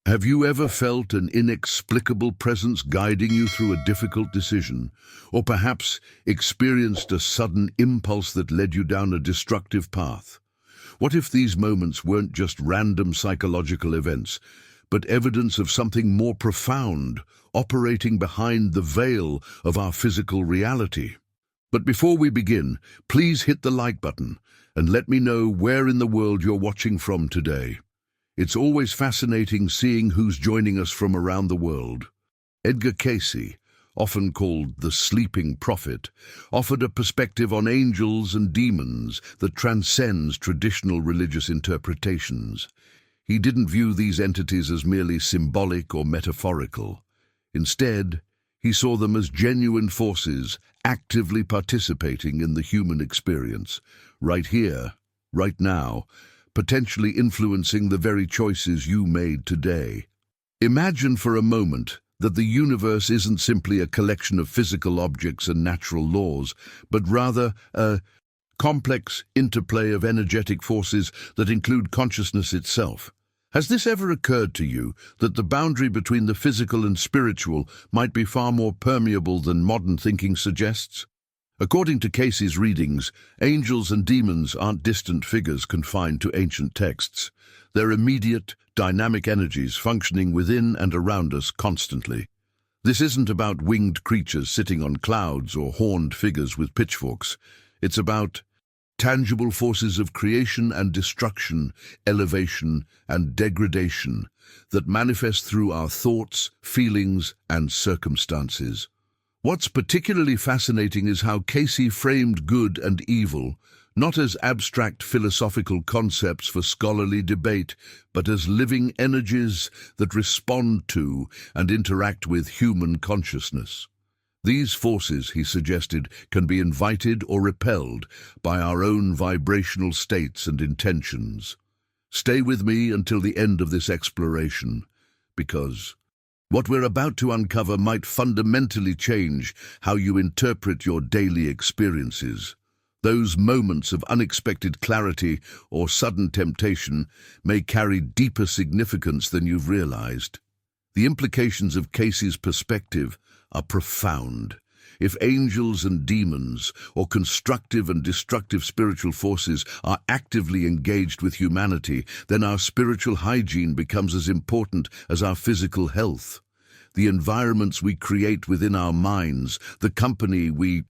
Have you ever felt an inexplicable presence guiding you through a difficult decision, or perhaps experienced a sudden impulse that led you down a destructive path? What if these moments weren't just random psychological events, but evidence of something more profound, operating behind the veil of our physical reality? But before we begin, please hit the like button and let me know where in the world you're watching from today. It's always fascinating seeing who's joining us from around the world. Edgar Cayce, often called the sleeping prophet, offered a perspective on angels and demons that transcends traditional religious interpretations. He didn't view these entities as merely symbolic or metaphorical. Instead, he saw them as genuine forces actively participating in the human experience, right here, right now, potentially influencing the very choices you made today. Imagine for a moment that the universe isn't simply a collection of physical objects and natural laws, but rather a complex interplay of energetic forces that include consciousness itself. Has this ever occurred to you that the boundary between the physical and spiritual might be far more permeable than modern thinking suggests? According to Cayce's readings, angels and demons aren't distant figures confined to ancient texts. They're immediate, dynamic energies functioning within and around us constantly. This isn't about winged creatures sitting on clouds or horned figures with pitchforks. It's about tangible forces of creation and destruction, elevation and degradation that manifest through our thoughts, feelings, and circumstances. What's particularly fascinating is how Cayce framed good and evil, not as abstract philosophical concepts for scholarly debate, but as living energies that respond to and interact with human consciousness. These forces, he suggested, can be invited or repelled by our own vibrational states and intentions. Stay with me until the end of this exploration, because what we're about to uncover might fundamentally change how you interpret your daily experiences. Those moments of unexpected clarity or sudden temptation may carry deeper significance than you've realized. The implications of Cayce's perspective are profound. If angels and demons, or constructive and destructive spiritual forces, are actively engaged with humanity, then our spiritual hygiene becomes as important as our physical health. The environments we create within our minds, the company we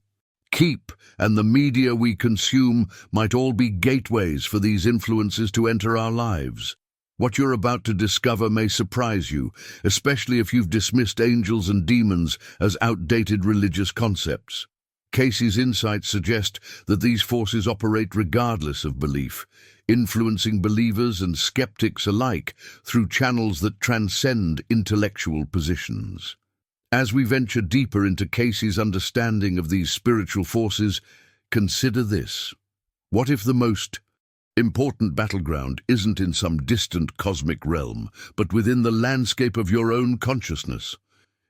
keep, and the media we consume might all be gateways for these influences to enter our lives. What you're about to discover may surprise you, especially if you've dismissed angels and demons as outdated religious concepts. Cayce's insights suggest that these forces operate regardless of belief, influencing believers and skeptics alike through channels that transcend intellectual positions. As we venture deeper into Cayce's understanding of these spiritual forces, consider this. What if the most important battleground isn't in some distant cosmic realm, but within the landscape of your own consciousness?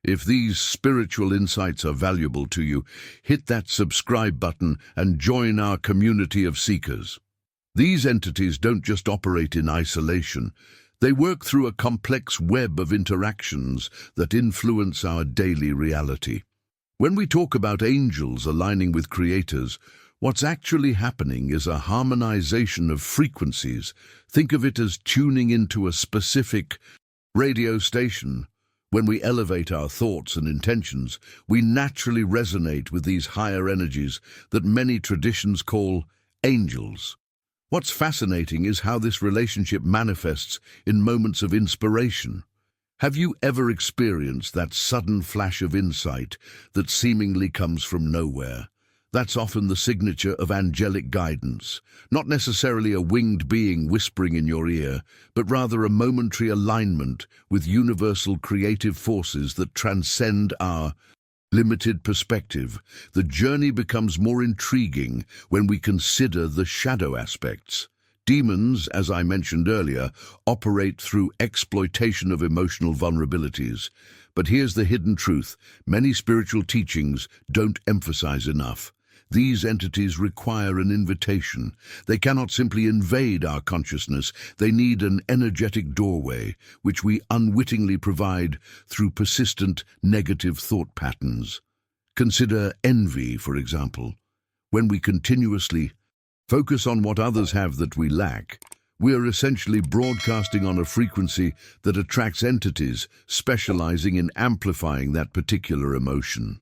If these spiritual insights are valuable to you, hit that subscribe button and join our community of seekers. These entities don't just operate in isolation. They work through a complex web of interactions that influence our daily reality. When we talk about angels aligning with creators, what's actually happening is a harmonization of frequencies. Think of it as tuning into a specific radio station. When we elevate our thoughts and intentions, we naturally resonate with these higher energies that many traditions call angels. What's fascinating is how this relationship manifests in moments of inspiration. Have you ever experienced that sudden flash of insight that seemingly comes from nowhere? That's often the signature of angelic guidance, not necessarily a winged being whispering in your ear, but rather a momentary alignment with universal creative forces that transcend our limited perspective. The journey becomes more intriguing when we consider the shadow aspects. Demons, as I mentioned earlier, operate through exploitation of emotional vulnerabilities. But here's the hidden truth: many spiritual teachings don't emphasize enough. These entities require an invitation. They cannot simply invade our consciousness. They need an energetic doorway, which we unwittingly provide through persistent negative thought patterns. Consider envy, for example. When we continuously focus on what others have that we lack, we are essentially broadcasting on a frequency that attracts entities specializing in amplifying that particular emotion.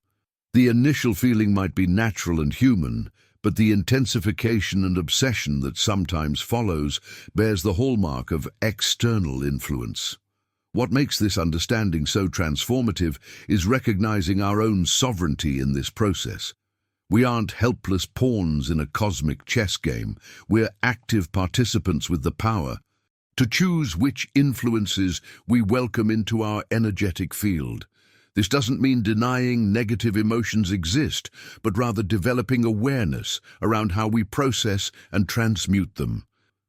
The initial feeling might be natural and human, but the intensification and obsession that sometimes follows bears the hallmark of external influence. What makes this understanding so transformative is recognizing our own sovereignty in this process. We aren't helpless pawns in a cosmic chess game. We're active participants with the power to choose which influences we welcome into our energetic field. This doesn't mean denying negative emotions exist, but rather developing awareness around how we process and transmute them.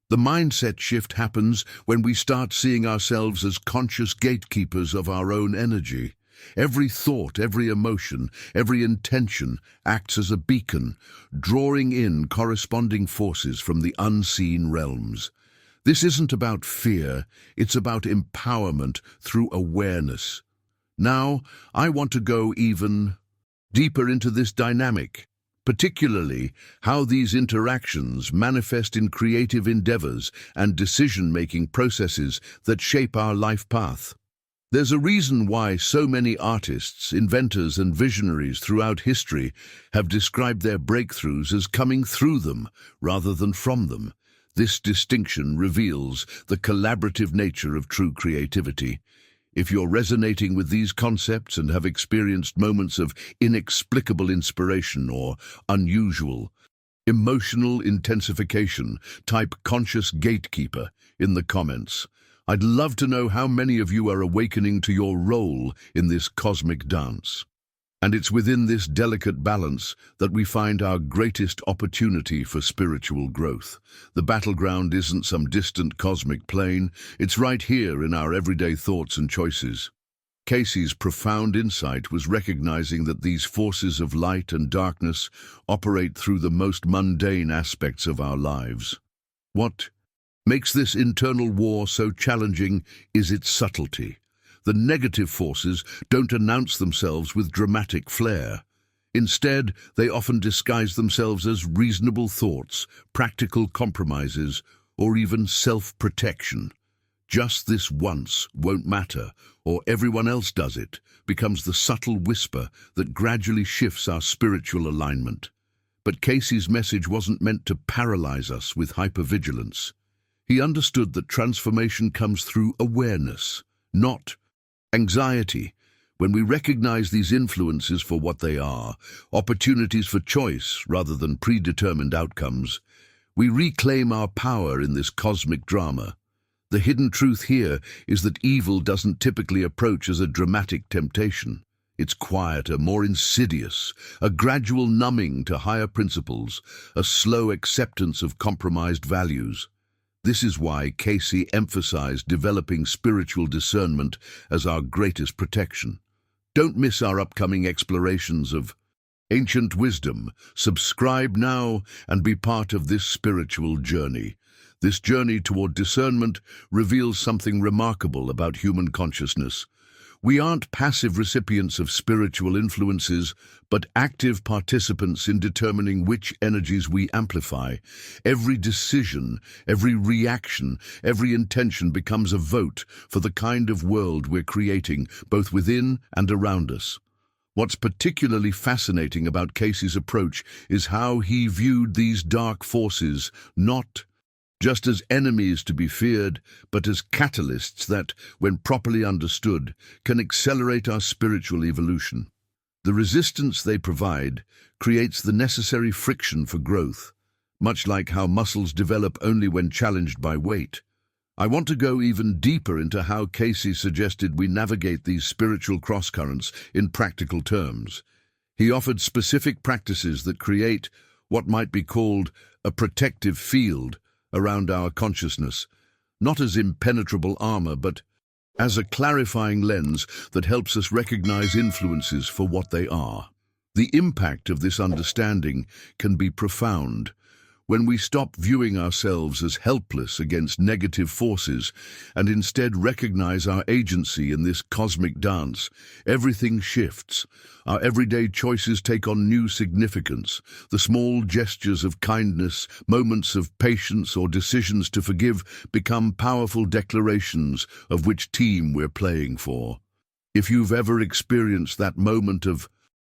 The mindset shift happens when we start seeing ourselves as conscious gatekeepers of our own energy. Every thought, every emotion, every intention acts as a beacon, drawing in corresponding forces from the unseen realms. This isn't about fear, it's about empowerment through awareness. Now, I want to go even deeper into this dynamic, particularly how these interactions manifest in creative endeavors and decision-making processes that shape our life path. There's a reason why so many artists, inventors, and visionaries throughout history have described their breakthroughs as coming through them rather than from them. This distinction reveals the collaborative nature of true creativity. If you're resonating with these concepts and have experienced moments of inexplicable inspiration or unusual, emotional intensification, type conscious gatekeeper in the comments. I'd love to know how many of you are awakening to your role in this cosmic dance. And it's within this delicate balance that we find our greatest opportunity for spiritual growth. The battleground isn't some distant cosmic plane, it's right here in our everyday thoughts and choices. Cayce's profound insight was recognizing that these forces of light and darkness operate through the most mundane aspects of our lives. What makes this internal war so challenging is its subtlety. The negative forces don't announce themselves with dramatic flair. Instead, they often disguise themselves as reasonable thoughts, practical compromises, or even self-protection. Just this once won't matter, or everyone else does it, becomes the subtle whisper that gradually shifts our spiritual alignment. But Cayce's message wasn't meant to paralyze us with hypervigilance. He understood that transformation comes through awareness, not anxiety. When we recognize these influences for what they are, opportunities for choice rather than predetermined outcomes, we reclaim our power in this cosmic drama. The hidden truth here is that evil doesn't typically approach as a dramatic temptation. It's quieter, more insidious, a gradual numbing to higher principles, a slow acceptance of compromised values. This is why Cayce emphasized developing spiritual discernment as our greatest protection. Don't miss our upcoming explorations of ancient wisdom. Subscribe now and be part of this spiritual journey. This journey toward discernment reveals something remarkable about human consciousness. We aren't passive recipients of spiritual influences, but active participants in determining which energies we amplify. Every decision, every reaction, every intention becomes a vote for the kind of world we're creating, both within and around us. What's particularly fascinating about Cayce's approach is how he viewed these dark forces not just as enemies to be feared, but as catalysts that, when properly understood, can accelerate our spiritual evolution. The resistance they provide creates the necessary friction for growth, much like how muscles develop only when challenged by weight. I want to go even deeper into how Cayce suggested we navigate these spiritual crosscurrents in practical terms. He offered specific practices that create what might be called a protective field around our consciousness, not as impenetrable armor, but as a clarifying lens that helps us recognize influences for what they are. The impact of this understanding can be profound. When we stop viewing ourselves as helpless against negative forces and instead recognize our agency in this cosmic dance, everything shifts. Our everyday choices take on new significance. The small gestures of kindness, moments of patience, or decisions to forgive become powerful declarations of which team we're playing for. If you've ever experienced that moment of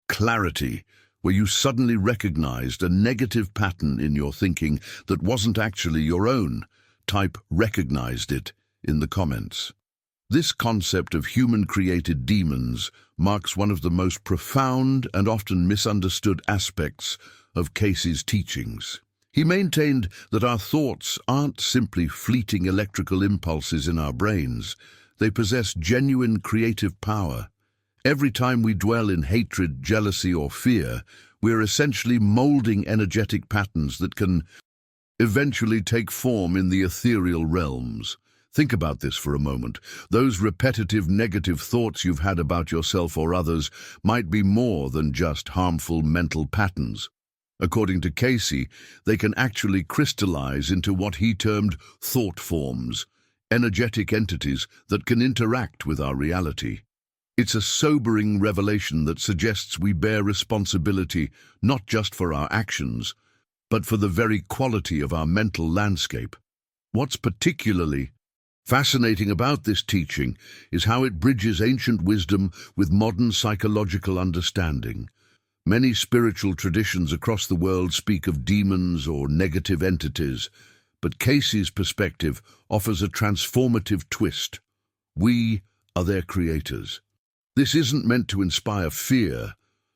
clarity, where you suddenly recognized a negative pattern in your thinking that wasn't actually your own, type "recognized it" in the comments. This concept of human-created demons marks one of the most profound and often misunderstood aspects of Cayce's teachings. He maintained that our thoughts aren't simply fleeting electrical impulses in our brains. They possess genuine creative power. Every time we dwell in hatred, jealousy, or fear, we're essentially molding energetic patterns that can eventually take form in the ethereal realms. Think about this for a moment. Those repetitive negative thoughts you've had about yourself or others might be more than just harmful mental patterns. According to Cayce, they can actually crystallize into what he termed thought forms, energetic entities that can interact with our reality. It's a sobering revelation that suggests we bear responsibility not just for our actions, but for the very quality of our mental landscape. What's particularly fascinating about this teaching is how it bridges ancient wisdom with modern psychological understanding. Many spiritual traditions across the world speak of demons or negative entities, but Cayce's perspective offers a transformative twist. We are their creators. This isn't meant to inspire fear,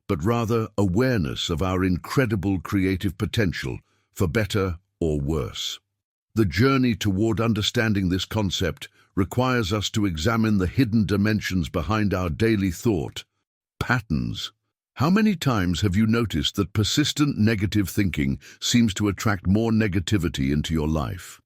but rather awareness of our incredible creative potential, for better or worse. The journey toward understanding this concept requires us to examine the hidden dimensions behind our daily thought patterns. How many times have you noticed that persistent negative thinking seems to attract more negativity into your life?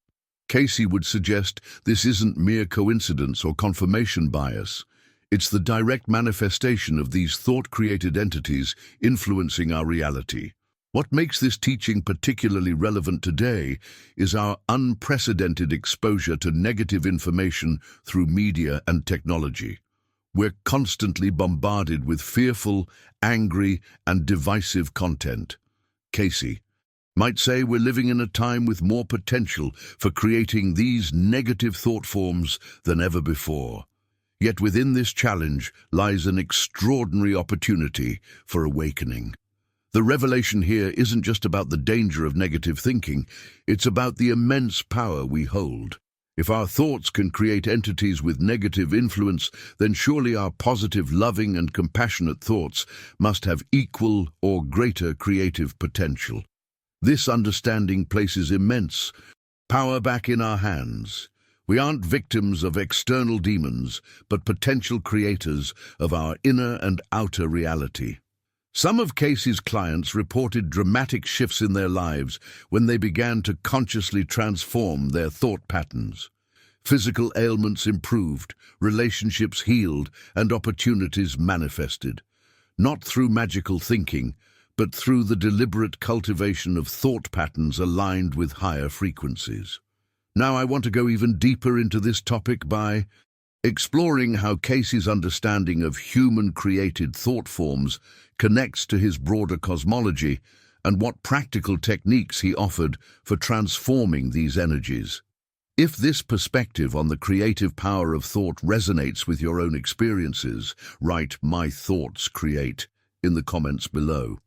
Cayce would suggest this isn't mere coincidence or confirmation bias. It's the direct manifestation of these thought-created entities influencing our reality. What makes this teaching particularly relevant today is our unprecedented exposure to negative information through media and technology. We're constantly bombarded with fearful, angry, and divisive content. Cayce might say we're living in a time with more potential for creating these negative thought forms than ever before. Yet within this challenge lies an extraordinary opportunity for awakening. The revelation here isn't just about the danger of negative thinking, it's about the immense power we hold. If our thoughts can create entities with negative influence, then surely our positive, loving, and compassionate thoughts must have equal or greater creative potential. This understanding places immense power back in our hands. We aren't victims of external demons, but potential creators of our inner and outer reality. Some of Cayce's clients reported dramatic shifts in their lives when they began to consciously transform their thought patterns. Physical ailments improved, relationships healed, and opportunities manifested. Not through magical thinking, but through the deliberate cultivation of thought patterns aligned with higher frequencies. Now I want to go even deeper into this topic by exploring how Cayce's understanding of human-created thought forms connects to his broader cosmology and what practical techniques he offered for transforming these energies. If this perspective on the creative power of thought resonates with your own experiences, write "My thoughts create" in the comments below.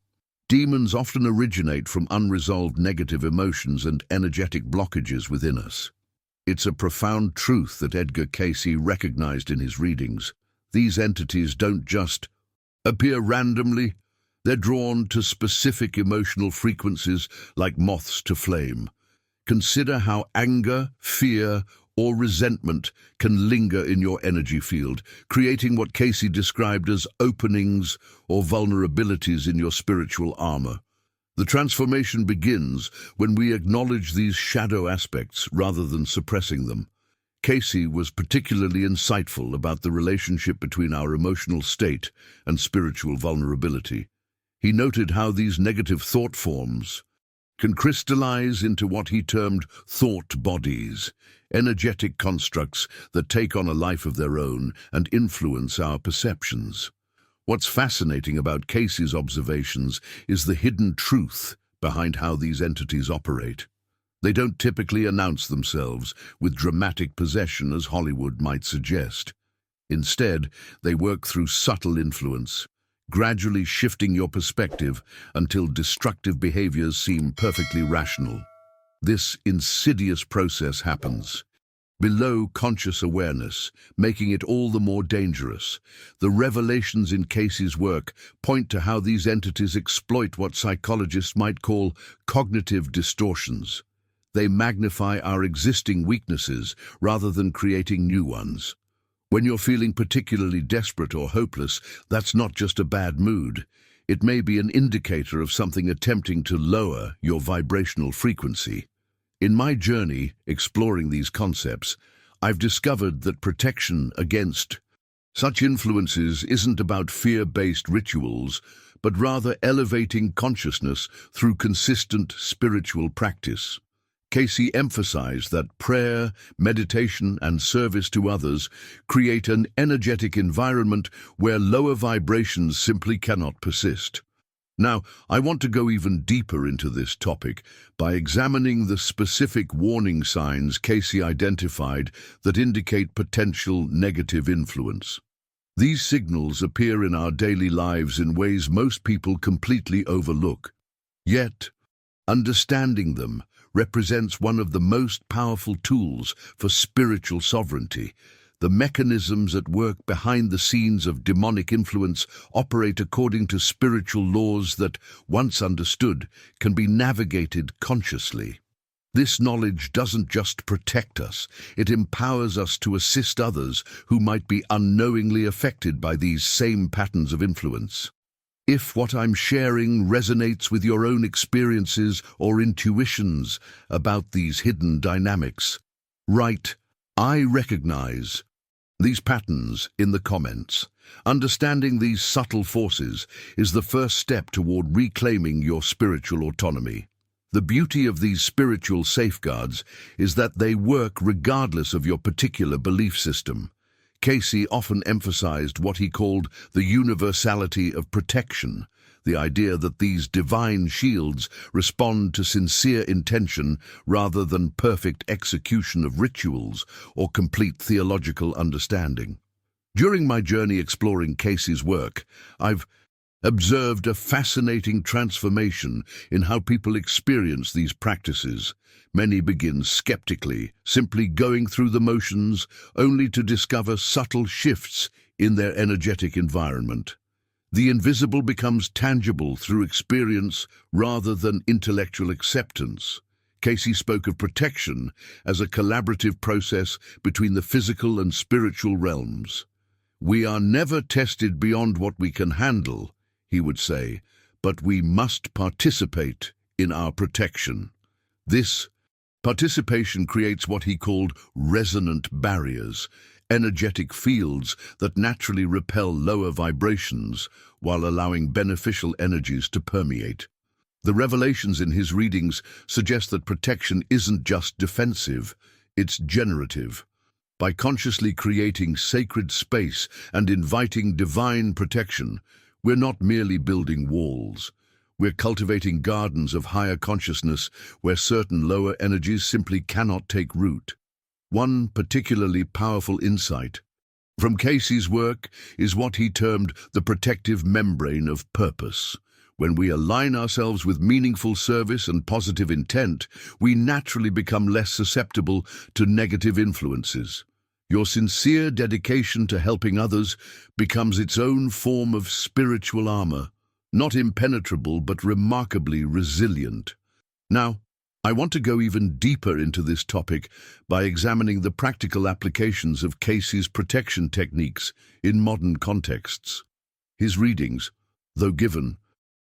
Demons often originate from unresolved negative emotions and energetic blockages within us. It's a profound truth that Edgar Cayce recognized in his readings. These entities don't just appear randomly, they're drawn to specific emotional frequencies like moths to flame. Consider how anger, fear, or resentment can linger in your energy field, creating what Cayce described as openings or vulnerabilities in your spiritual armor. The transformation begins when we acknowledge these shadow aspects rather than suppressing them. Cayce was particularly insightful about the relationship between our emotional state and spiritual vulnerability. He noted how these negative thought forms can crystallize into what he termed thought bodies, energetic constructs that take on a life of their own and influence our perceptions. What's fascinating about Cayce's observations is the hidden truth behind how these entities operate. They don't typically announce themselves with dramatic possession as Hollywood might suggest. Instead, they work through subtle influence, gradually shifting your perspective until destructive behaviors seem perfectly rational. This insidious process happens below conscious awareness, making it all the more dangerous. The revelations in Cayce's work point to how these entities exploit what psychologists might call cognitive distortions. They magnify our existing weaknesses rather than creating new ones. When you're feeling particularly desperate or hopeless, that's not just a bad mood. It may be an indicator of something attempting to lower your vibrational frequency. In my journey exploring these concepts, I've discovered that protection against such influences isn't about fear-based rituals, but rather elevating consciousness through consistent spiritual practice. Cayce emphasized that prayer, meditation, and service to others create an energetic environment where lower vibrations simply cannot persist. Now, I want to go even deeper into this topic by examining the specific warning signs Cayce identified that indicate potential negative influence. These signals appear in our daily lives in ways most people completely overlook. Yet, understanding them represents one of the most powerful tools for spiritual sovereignty. The mechanisms at work behind the scenes of demonic influence operate according to spiritual laws that, once understood, can be navigated consciously. This knowledge doesn't just protect us, it empowers us to assist others who might be unknowingly affected by these same patterns of influence. If what I'm sharing resonates with your own experiences or intuitions about these hidden dynamics, write, "I recognize" these patterns in the comments. Understanding these subtle forces is the first step toward reclaiming your spiritual autonomy. The beauty of these spiritual safeguards is that they work regardless of your particular belief system. Cayce often emphasized what he called the universality of protection, the idea that these divine shields respond to sincere intention rather than perfect execution of rituals or complete theological understanding. During my journey exploring Cayce's work, I've observed a fascinating transformation in how people experience these practices. Many begin skeptically, simply going through the motions, only to discover subtle shifts in their energetic environment. The invisible becomes tangible through experience rather than intellectual acceptance. Cayce spoke of protection as a collaborative process between the physical and spiritual realms. "We are never tested beyond what we can handle," he would say, "but we must participate in our protection." This participation creates what he called resonant barriers, energetic fields that naturally repel lower vibrations while allowing beneficial energies to permeate. The revelations in his readings suggest that protection isn't just defensive, it's generative. By consciously creating sacred space and inviting divine protection, we're not merely building walls. We're cultivating gardens of higher consciousness where certain lower energies simply cannot take root. One particularly powerful insight from Cayce's work is what he termed the protective membrane of purpose. When we align ourselves with meaningful service and positive intent, we naturally become less susceptible to negative influences. Your sincere dedication to helping others becomes its own form of spiritual armor, not impenetrable but remarkably resilient. Now, I want to go even deeper into this topic by examining the practical applications of Cayce's protection techniques in modern contexts. His readings, though given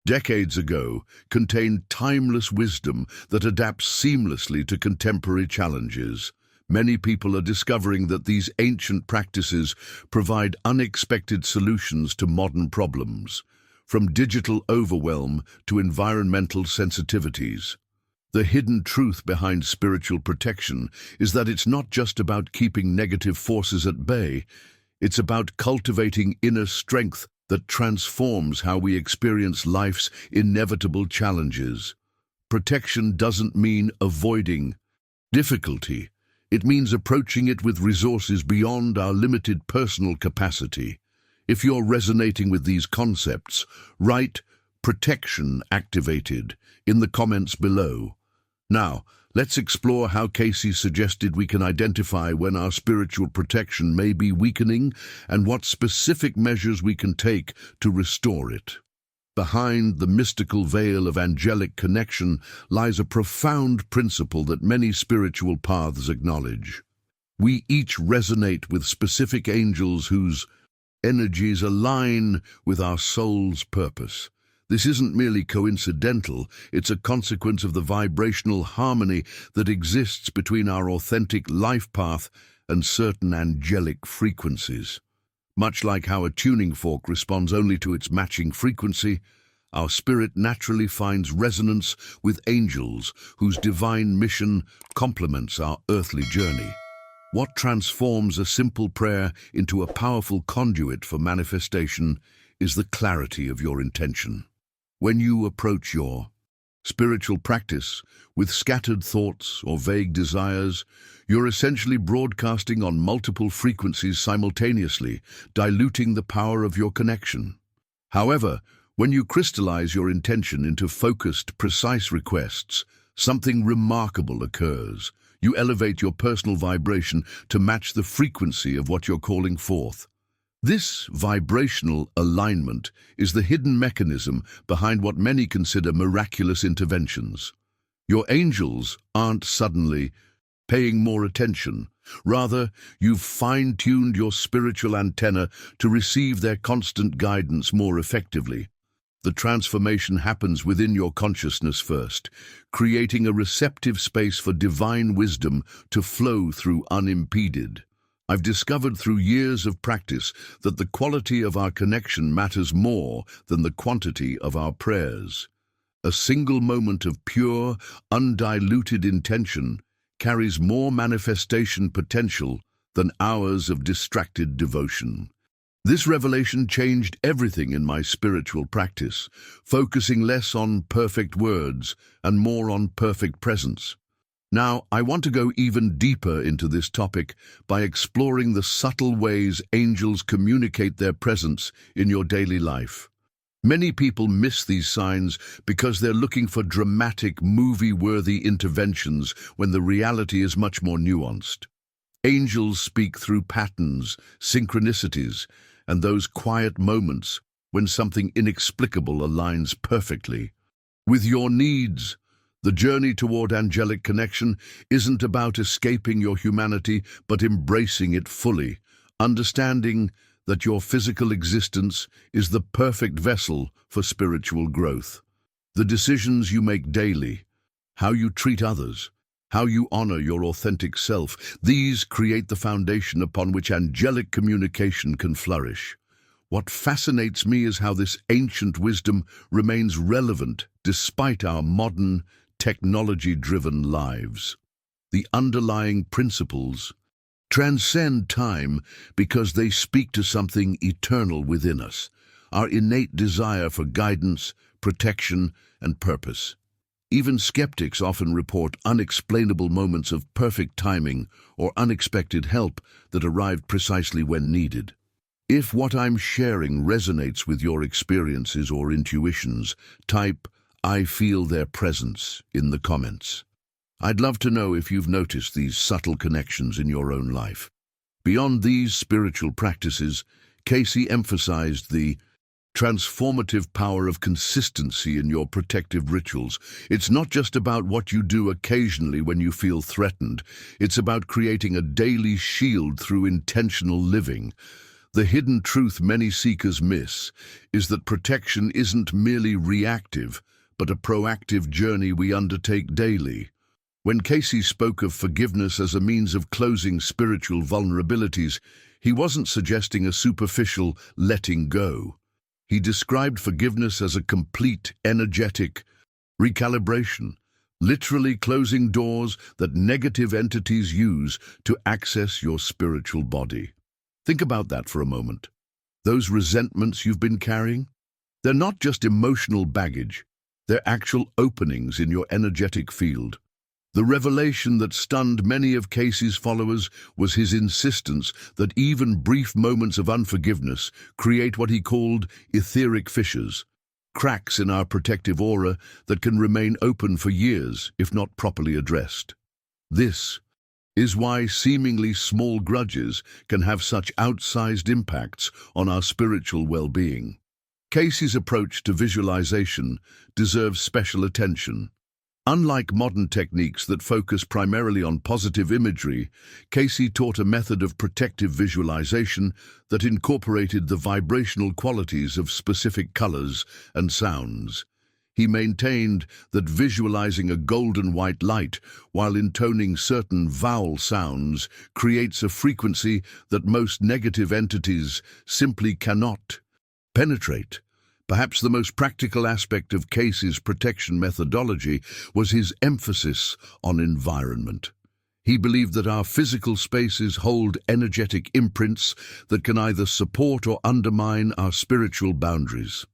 decades ago, contain timeless wisdom that adapts seamlessly to contemporary challenges. Many people are discovering that these ancient practices provide unexpected solutions to modern problems. from digital overwhelm to environmental sensitivities. The hidden truth behind spiritual protection is that it's not just about keeping negative forces at bay, it's about cultivating inner strength that transforms how we experience life's inevitable challenges. Protection doesn't mean avoiding difficulty. It means approaching it with resources beyond our limited personal capacity. If you're resonating with these concepts, write "protection activated" in the comments below. Now, let's explore how Cayce suggested we can identify when our spiritual protection may be weakening and what specific measures we can take to restore it. Behind the mystical veil of angelic connection lies a profound principle that many spiritual paths acknowledge. We each resonate with specific angels whose energies align with our soul's purpose. This isn't merely coincidental, it's a consequence of the vibrational harmony that exists between our authentic life path and certain angelic frequencies. Much like how a tuning fork responds only to its matching frequency, our spirit naturally finds resonance with angels whose divine mission complements our earthly journey. What transforms a simple prayer into a powerful conduit for manifestation is the clarity of your intention. When you approach your spiritual practice with scattered thoughts or vague desires, you're essentially broadcasting on multiple frequencies simultaneously, diluting the power of your connection. However, when you crystallize your intention into focused, precise requests, something remarkable occurs. You elevate your personal vibration to match the frequency of what you're calling forth. This vibrational alignment is the hidden mechanism behind what many consider miraculous interventions. Your angels aren't suddenly paying more attention. Rather, you've fine-tuned your spiritual antenna to receive their constant guidance more effectively. The transformation happens within your consciousness first, creating a receptive space for divine wisdom to flow through unimpeded. I've discovered through years of practice that the quality of our connection matters more than the quantity of our prayers. A single moment of pure, undiluted intention carries more manifestation potential than hours of distracted devotion. This revelation changed everything in my spiritual practice, focusing less on perfect words and more on perfect presence. Now, I want to go even deeper into this topic by exploring the subtle ways angels communicate their presence in your daily life. Many people miss these signs because they're looking for dramatic, movie-worthy interventions when the reality is much more nuanced. Angels speak through patterns, synchronicities, and those quiet moments when something inexplicable aligns perfectly with your needs. The journey toward angelic connection isn't about escaping your humanity, but embracing it fully, understanding that your physical existence is the perfect vessel for spiritual growth. The decisions you make daily, how you treat others, how you honor your authentic self, these create the foundation upon which angelic communication can flourish. What fascinates me is how this ancient wisdom remains relevant despite our modern, technology-driven lives. The underlying principles transcend time because they speak to something eternal within us, our innate desire for guidance, protection, and purpose. Even skeptics often report unexplainable moments of perfect timing or unexpected help that arrived precisely when needed. If what I'm sharing resonates with your experiences or intuitions, type "I feel their presence" in the comments. I'd love to know if you've noticed these subtle connections in your own life. Beyond these spiritual practices, Cayce emphasized the transformative power of consistency in your protective rituals. It's not just about what you do occasionally when you feel threatened. It's about creating a daily shield through intentional living. The hidden truth many seekers miss is that protection isn't merely reactive, but a proactive journey we undertake daily. When Cayce spoke of forgiveness as a means of closing spiritual vulnerabilities, he wasn't suggesting a superficial letting go. He described forgiveness as a complete, energetic recalibration, literally closing doors that negative entities use to access your spiritual body. Think about that for a moment. Those resentments you've been carrying, they're not just emotional baggage, they're actual openings in your energetic field. The revelation that stunned many of Cayce's followers was his insistence that even brief moments of unforgiveness create what he called etheric fissures, cracks in our protective aura that can remain open for years if not properly addressed. This is why seemingly small grudges can have such outsized impacts on our spiritual well-being. Cayce's approach to visualization deserves special attention. Unlike modern techniques that focus primarily on positive imagery, Cayce taught a method of protective visualization that incorporated the vibrational qualities of specific colors and sounds. He maintained that visualizing a golden white light while intoning certain vowel sounds creates a frequency that most negative entities simply cannot penetrate. Perhaps the most practical aspect of Cayce's protection methodology was his emphasis on environment. He believed that our physical spaces hold energetic imprints that can either support or undermine our spiritual boundaries.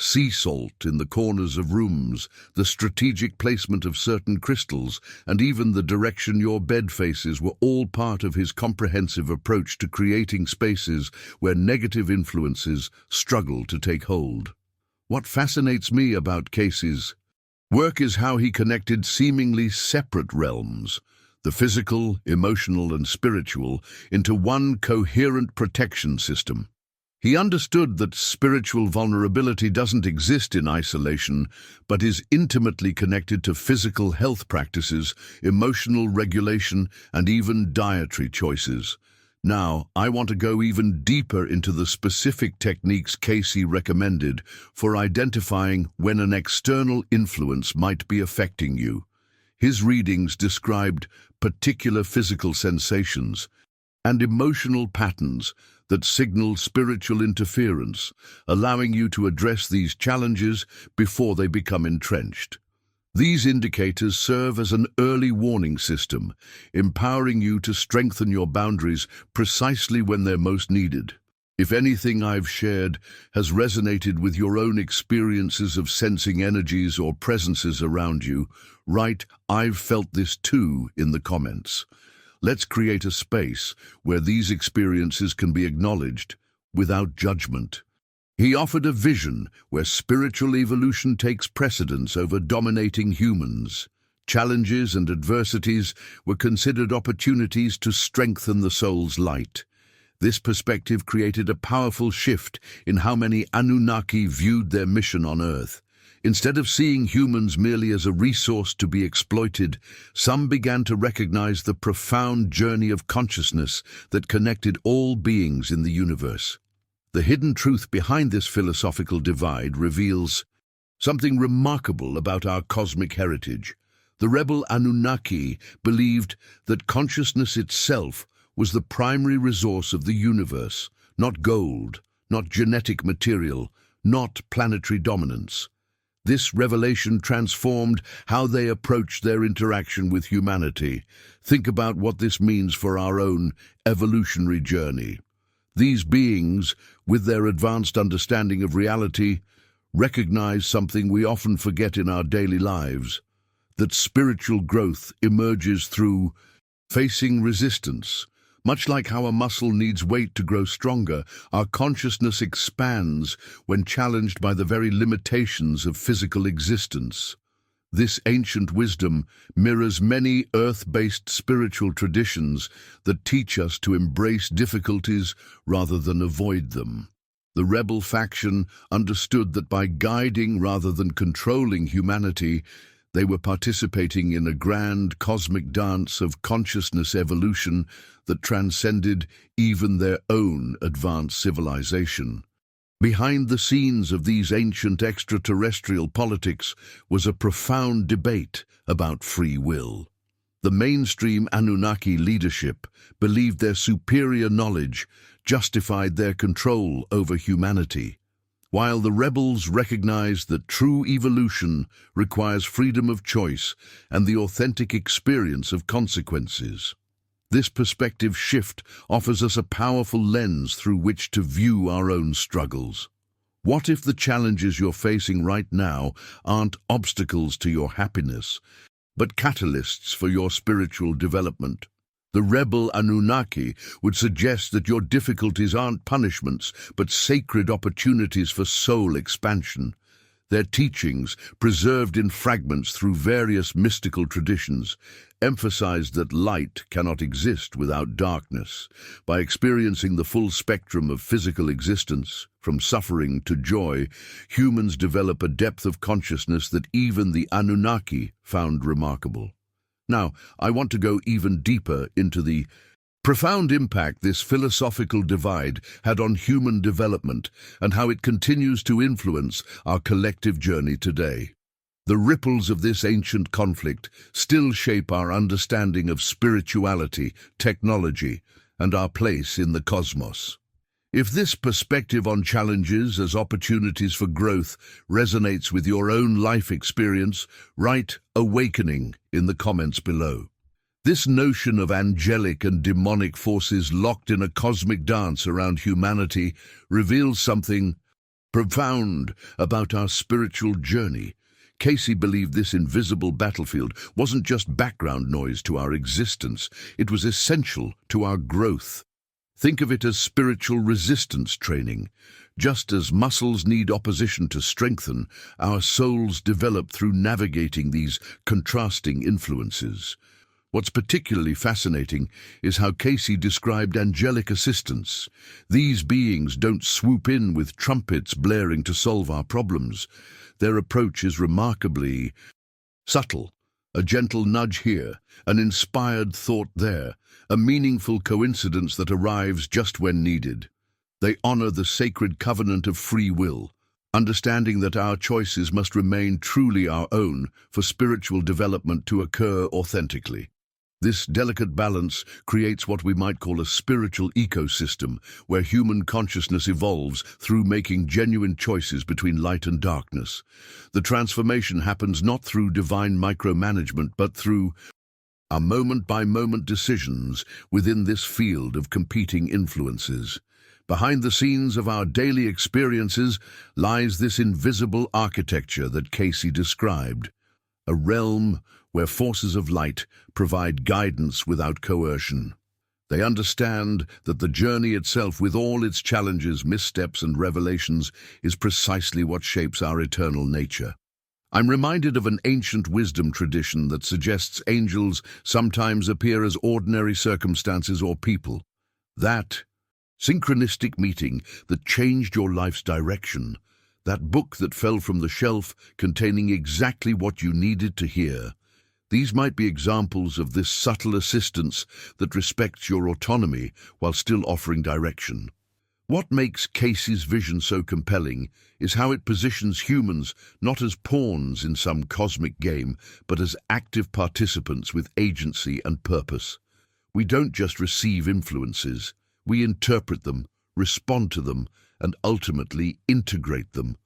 Sea salt in the corners of rooms, the strategic placement of certain crystals, and even the direction your bed faces were all part of his comprehensive approach to creating spaces where negative influences struggle to take hold. What fascinates me about Cayce's work is how he connected seemingly separate realms, the physical, emotional, and spiritual, into one coherent protection system. He understood that spiritual vulnerability doesn't exist in isolation, but is intimately connected to physical health practices, emotional regulation, and even dietary choices. Now, I want to go even deeper into the specific techniques Cayce recommended for identifying when an external influence might be affecting you. His readings described particular physical sensations and emotional patterns that signal spiritual interference, allowing you to address these challenges before they become entrenched. These indicators serve as an early warning system, empowering you to strengthen your boundaries precisely when they're most needed. If anything I've shared has resonated with your own experiences of sensing energies or presences around you, write "I've felt this too" in the comments. Let's create a space where these experiences can be acknowledged without judgment. He offered a vision where spiritual evolution takes precedence over dominating humans. Challenges and adversities were considered opportunities to strengthen the soul's light. This perspective created a powerful shift in how many Anunnaki viewed their mission on Earth. Instead of seeing humans merely as a resource to be exploited, some began to recognize the profound journey of consciousness that connected all beings in the universe. The hidden truth behind this philosophical divide reveals something remarkable about our cosmic heritage. The rebel Anunnaki believed that consciousness itself was the primary resource of the universe, not gold, not genetic material, not planetary dominance. This revelation transformed how they approached their interaction with humanity. Think about what this means for our own evolutionary journey. These beings, with their advanced understanding of reality, recognize something we often forget in our daily lives, that spiritual growth emerges through facing resistance. Much like how a muscle needs weight to grow stronger, our consciousness expands when challenged by the very limitations of physical existence. This ancient wisdom mirrors many earth-based spiritual traditions that teach us to embrace difficulties rather than avoid them. The rebel faction understood that by guiding rather than controlling humanity, they were participating in a grand cosmic dance of consciousness evolution that transcended even their own advanced civilization. Behind the scenes of these ancient extraterrestrial politics was a profound debate about free will. The mainstream Anunnaki leadership believed their superior knowledge justified their control over humanity. while the rebels recognized that true evolution requires freedom of choice and the authentic experience of consequences. This perspective shift offers us a powerful lens through which to view our own struggles. What if the challenges you're facing right now aren't obstacles to your happiness, but catalysts for your spiritual development? The rebel Anunnaki would suggest that your difficulties aren't punishments, but sacred opportunities for soul expansion. Their teachings, preserved in fragments through various mystical traditions, emphasized that light cannot exist without darkness. By experiencing the full spectrum of physical existence, from suffering to joy, humans develop a depth of consciousness that even the Anunnaki found remarkable. Now, I want to go even deeper into the profound impact this philosophical divide had on human development and how it continues to influence our collective journey today. The ripples of this ancient conflict still shape our understanding of spirituality, technology, and our place in the cosmos. If this perspective on challenges as opportunities for growth resonates with your own life experience, write "awakening" in the comments below. This notion of angelic and demonic forces locked in a cosmic dance around humanity reveals something profound about our spiritual journey. Cayce believed this invisible battlefield wasn't just background noise to our existence, it was essential to our growth. Think of it as spiritual resistance training. Just as muscles need opposition to strengthen, our souls develop through navigating these contrasting influences. What's particularly fascinating is how Cayce described angelic assistants. These beings don't swoop in with trumpets blaring to solve our problems. Their approach is remarkably subtle. A gentle nudge here, an inspired thought there, a meaningful coincidence that arrives just when needed. They honor the sacred covenant of free will, understanding that our choices must remain truly our own for spiritual development to occur authentically. This delicate balance creates what we might call a spiritual ecosystem, where human consciousness evolves through making genuine choices between light and darkness. The transformation happens not through divine micromanagement, but through our moment-by-moment decisions within this field of competing influences. Behind the scenes of our daily experiences lies this invisible architecture that Cayce described, a realm where forces of light provide guidance without coercion. They understand that the journey itself, with all its challenges, missteps, and revelations, is precisely what shapes our eternal nature. I'm reminded of an ancient wisdom tradition that suggests angels sometimes appear as ordinary circumstances or people. That synchronistic meeting that changed your life's direction, that book that fell from the shelf containing exactly what you needed to hear. These might be examples of this subtle assistance that respects your autonomy while still offering direction. What makes Cayce's vision so compelling is how it positions humans not as pawns in some cosmic game, but as active participants with agency and purpose. We don't just receive influences, we interpret them, respond to them, and ultimately integrate them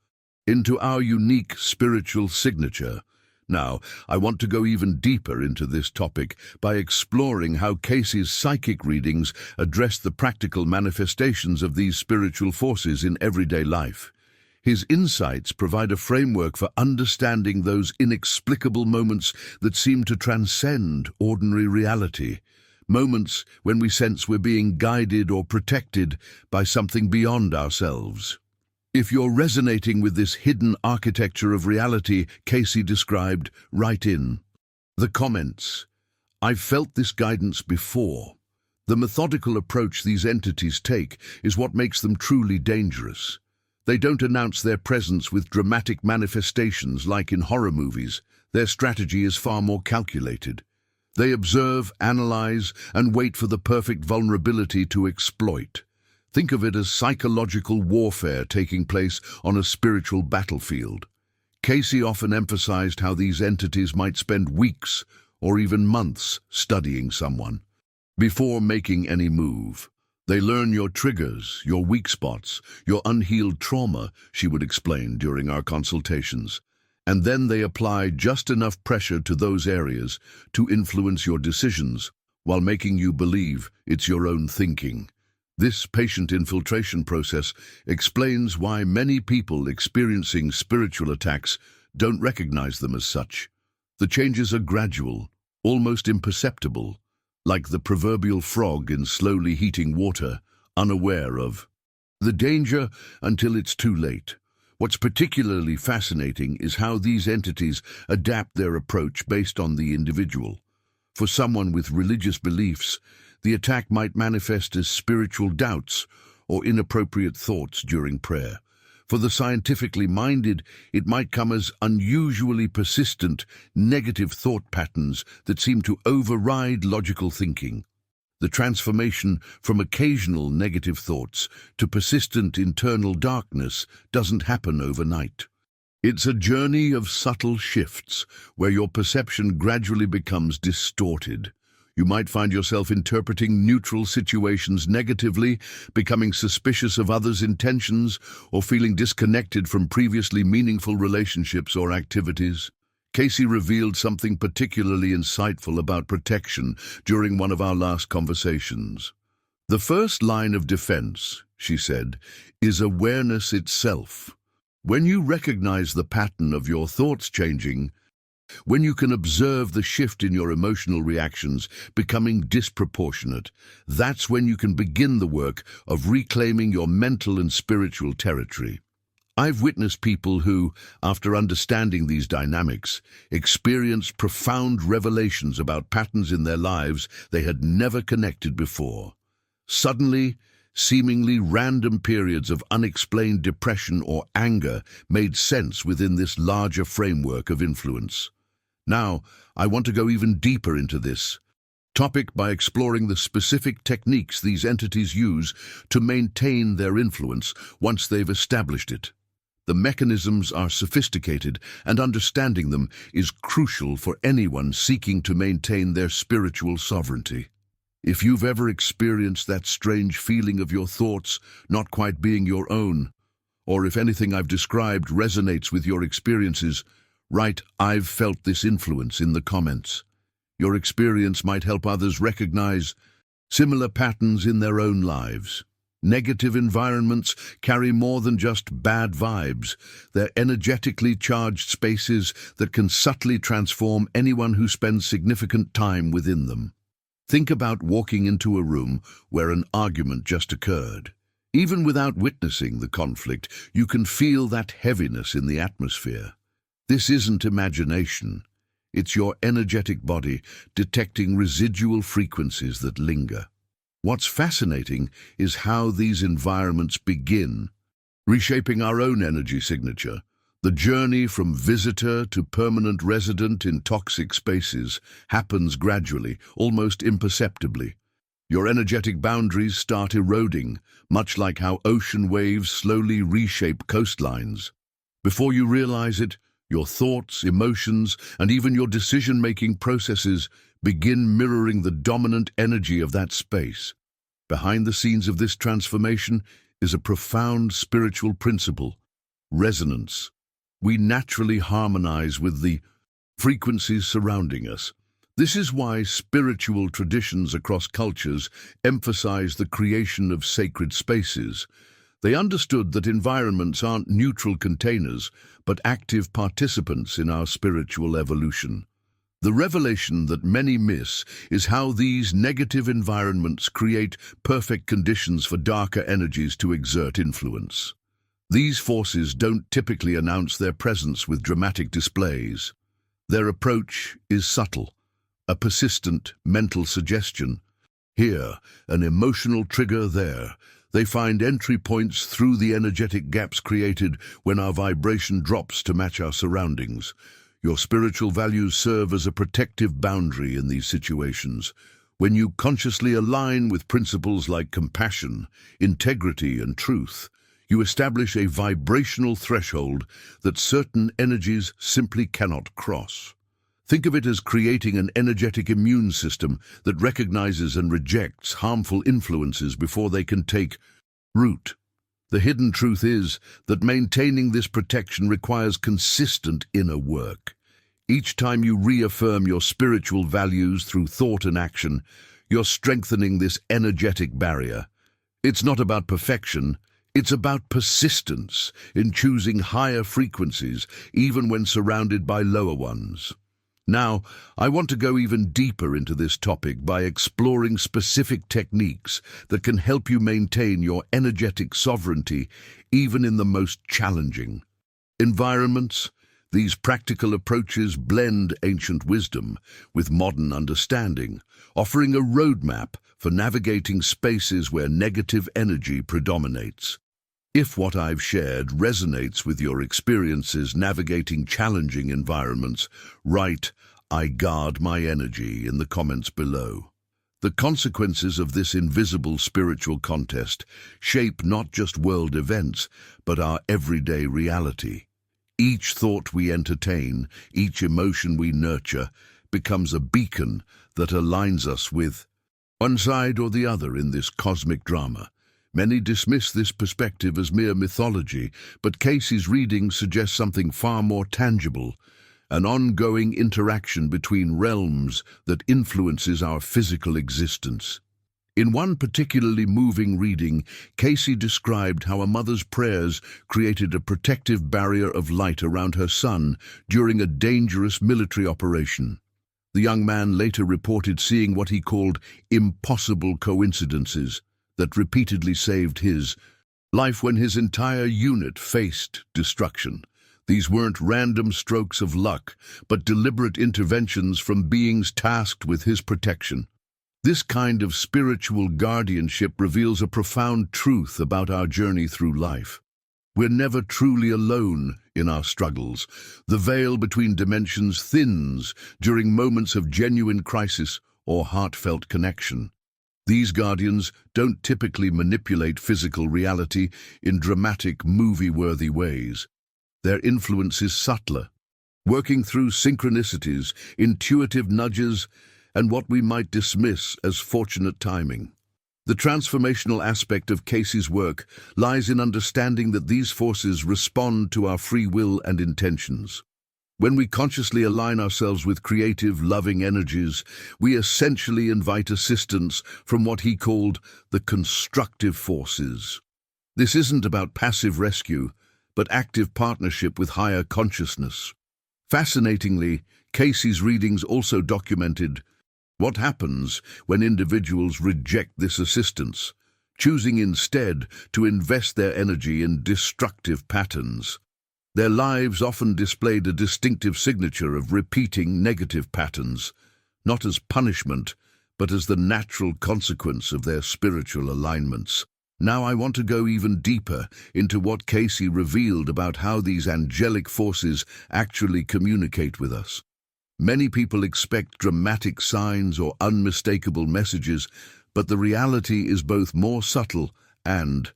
into our unique spiritual signature. Now, I want to go even deeper into this topic by exploring how Cayce's psychic readings address the practical manifestations of these spiritual forces in everyday life. His insights provide a framework for understanding those inexplicable moments that seem to transcend ordinary reality, moments when we sense we're being guided or protected by something beyond ourselves. If you're resonating with this hidden architecture of reality Cayce described, write in the comments, "I've felt this guidance before." The methodical approach these entities take is what makes them truly dangerous. They don't announce their presence with dramatic manifestations like in horror movies. Their strategy is far more calculated. They observe, analyze, and wait for the perfect vulnerability to exploit. Think of it as psychological warfare taking place on a spiritual battlefield. Cayce often emphasized how these entities might spend weeks or even months studying someone before making any move. They learn your triggers, your weak spots, your unhealed trauma, she would explain during our consultations. And then they apply just enough pressure to those areas to influence your decisions, while making you believe it's your own thinking. This patient infiltration process explains why many people experiencing spiritual attacks don't recognize them as such. The changes are gradual, almost imperceptible, like the proverbial frog in slowly heating water, unaware of the danger until it's too late. What's particularly fascinating is how these entities adapt their approach based on the individual. For someone with religious beliefs, the attack might manifest as spiritual doubts or inappropriate thoughts during prayer. For the scientifically minded, it might come as unusually persistent, negative thought patterns that seem to override logical thinking. The transformation from occasional negative thoughts to persistent internal darkness doesn't happen overnight. It's a journey of subtle shifts where your perception gradually becomes distorted. You might find yourself interpreting neutral situations negatively, becoming suspicious of others' intentions, or feeling disconnected from previously meaningful relationships or activities. Cayce revealed something particularly insightful about protection during one of our last conversations. The first line of defense, she said, is awareness itself. When you recognize the pattern of your thoughts changing, when you can observe the shift in your emotional reactions becoming disproportionate, that's when you can begin the work of reclaiming your mental and spiritual territory. I've witnessed people who, after understanding these dynamics, experienced profound revelations about patterns in their lives they had never connected before. Suddenly, seemingly random periods of unexplained depression or anger made sense within this larger framework of influence. Now, I want to go even deeper into this topic by exploring the specific techniques these entities use to maintain their influence once they've established it. The mechanisms are sophisticated, and understanding them is crucial for anyone seeking to maintain their spiritual sovereignty. If you've ever experienced that strange feeling of your thoughts not quite being your own, or if anything I've described resonates with your experiences, write "I've felt this influence" in the comments. Your experience might help others recognize similar patterns in their own lives. Negative environments carry more than just bad vibes. They're energetically charged spaces that can subtly transform anyone who spends significant time within them. Think about walking into a room where an argument just occurred. Even without witnessing the conflict, you can feel that heaviness in the atmosphere. This isn't imagination. It's your energetic body detecting residual frequencies that linger. What's fascinating is how these environments begin reshaping our own energy signature. The journey from visitor to permanent resident in toxic spaces happens gradually, almost imperceptibly. Your energetic boundaries start eroding, much like how ocean waves slowly reshape coastlines. Before you realize it, your thoughts, emotions, and even your decision-making processes begin mirroring the dominant energy of that space. Behind the scenes of this transformation is a profound spiritual principle: resonance. We naturally harmonize with the frequencies surrounding us. This is why spiritual traditions across cultures emphasize the creation of sacred spaces. They understood that environments aren't neutral containers, but active participants in our spiritual evolution. The revelation that many miss is how these negative environments create perfect conditions for darker energies to exert influence. These forces don't typically announce their presence with dramatic displays. Their approach is subtle, a persistent mental suggestion. Here, an emotional trigger there. They find entry points through the energetic gaps created when our vibration drops to match our surroundings. Your spiritual values serve as a protective boundary in these situations. When you consciously align with principles like compassion, integrity, and truth, you establish a vibrational threshold that certain energies simply cannot cross. Think of it as creating an energetic immune system that recognizes and rejects harmful influences before they can take root. The hidden truth is that maintaining this protection requires consistent inner work. Each time you reaffirm your spiritual values through thought and action, you're strengthening this energetic barrier. It's not about perfection, it's about persistence in choosing higher frequencies, even when surrounded by lower ones. Now, I want to go even deeper into this topic by exploring specific techniques that can help you maintain your energetic sovereignty even in the most challenging environments. These practical approaches blend ancient wisdom with modern understanding, offering a roadmap for navigating spaces where negative energy predominates. If what I've shared resonates with your experiences navigating challenging environments, write "I guard my energy" in the comments below. The consequences of this invisible spiritual contest shape not just world events, but our everyday reality. Each thought we entertain, each emotion we nurture, becomes a beacon that aligns us with one side or the other in this cosmic drama. Many dismiss this perspective as mere mythology, but Cayce's reading suggests something far more tangible, an ongoing interaction between realms that influences our physical existence. In one particularly moving reading, Cayce described how a mother's prayers created a protective barrier of light around her son during a dangerous military operation. The young man later reported seeing what he called impossible coincidences that repeatedly saved his life when his entire unit faced destruction. These weren't random strokes of luck, but deliberate interventions from beings tasked with his protection. This kind of spiritual guardianship reveals a profound truth about our journey through life. We're never truly alone in our struggles. The veil between dimensions thins during moments of genuine crisis or heartfelt connection. These guardians don't typically manipulate physical reality in dramatic, movie-worthy ways. Their influence is subtler, working through synchronicities, intuitive nudges, and what we might dismiss as fortunate timing. The transformational aspect of Cayce's work lies in understanding that these forces respond to our free will and intentions. When we consciously align ourselves with creative, loving energies, we essentially invite assistance from what he called the constructive forces. This isn't about passive rescue, but active partnership with higher consciousness. Fascinatingly, Cayce's readings also documented what happens when individuals reject this assistance, choosing instead to invest their energy in destructive patterns. Their lives often displayed a distinctive signature of repeating negative patterns, not as punishment, but as the natural consequence of their spiritual alignments. Now I want to go even deeper into what Cayce revealed about how these angelic forces actually communicate with us. Many people expect dramatic signs or unmistakable messages, but the reality is both more subtle and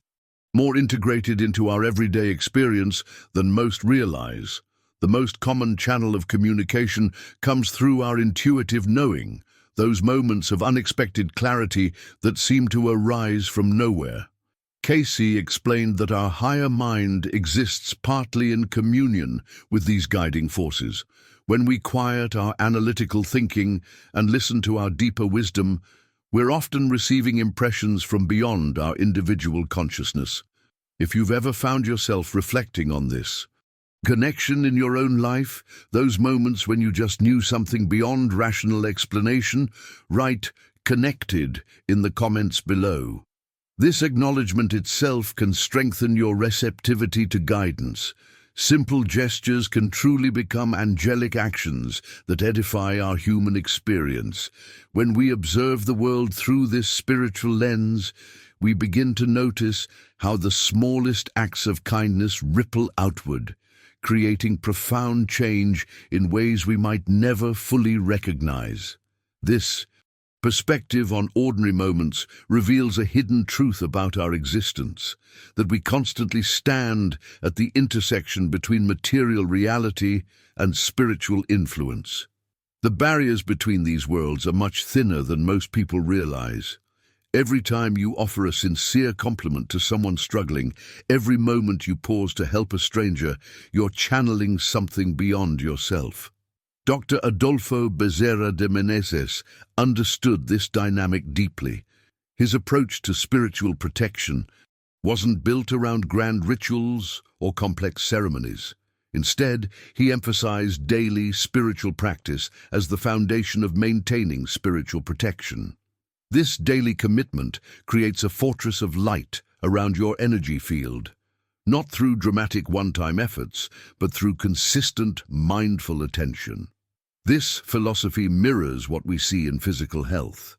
more integrated into our everyday experience than most realize. The most common channel of communication comes through our intuitive knowing, those moments of unexpected clarity that seem to arise from nowhere. Cayce explained that our higher mind exists partly in communion with these guiding forces. When we quiet our analytical thinking and listen to our deeper wisdom, we're often receiving impressions from beyond our individual consciousness. If you've ever found yourself reflecting on this connection in your own life, those moments when you just knew something beyond rational explanation, write "connected" in the comments below. This acknowledgement itself can strengthen your receptivity to guidance. Simple gestures can truly become angelic actions that edify our human experience. When we observe the world through this spiritual lens, we begin to notice how the smallest acts of kindness ripple outward, creating profound change in ways we might never fully recognize. This perspective on ordinary moments reveals a hidden truth about our existence, that we constantly stand at the intersection between material reality and spiritual influence. The barriers between these worlds are much thinner than most people realize. Every time you offer a sincere compliment to someone struggling, every moment you pause to help a stranger, you're channeling something beyond yourself. Dr. Adolfo Becerra de Menezes understood this dynamic deeply. His approach to spiritual protection wasn't built around grand rituals or complex ceremonies. Instead, he emphasized daily spiritual practice as the foundation of maintaining spiritual protection. This daily commitment creates a fortress of light around your energy field, not through dramatic one-time efforts, but through consistent, mindful attention. This philosophy mirrors what we see in physical health.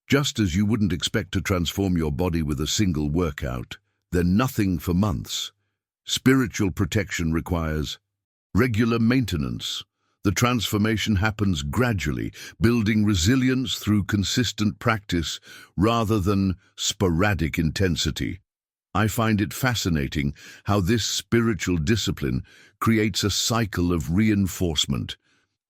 Just as you wouldn't expect to transform your body with a single workout, then nothing for months. Spiritual protection requires regular maintenance. The transformation happens gradually, building resilience through consistent practice rather than sporadic intensity. I find it fascinating how this spiritual discipline creates a cycle of reinforcement.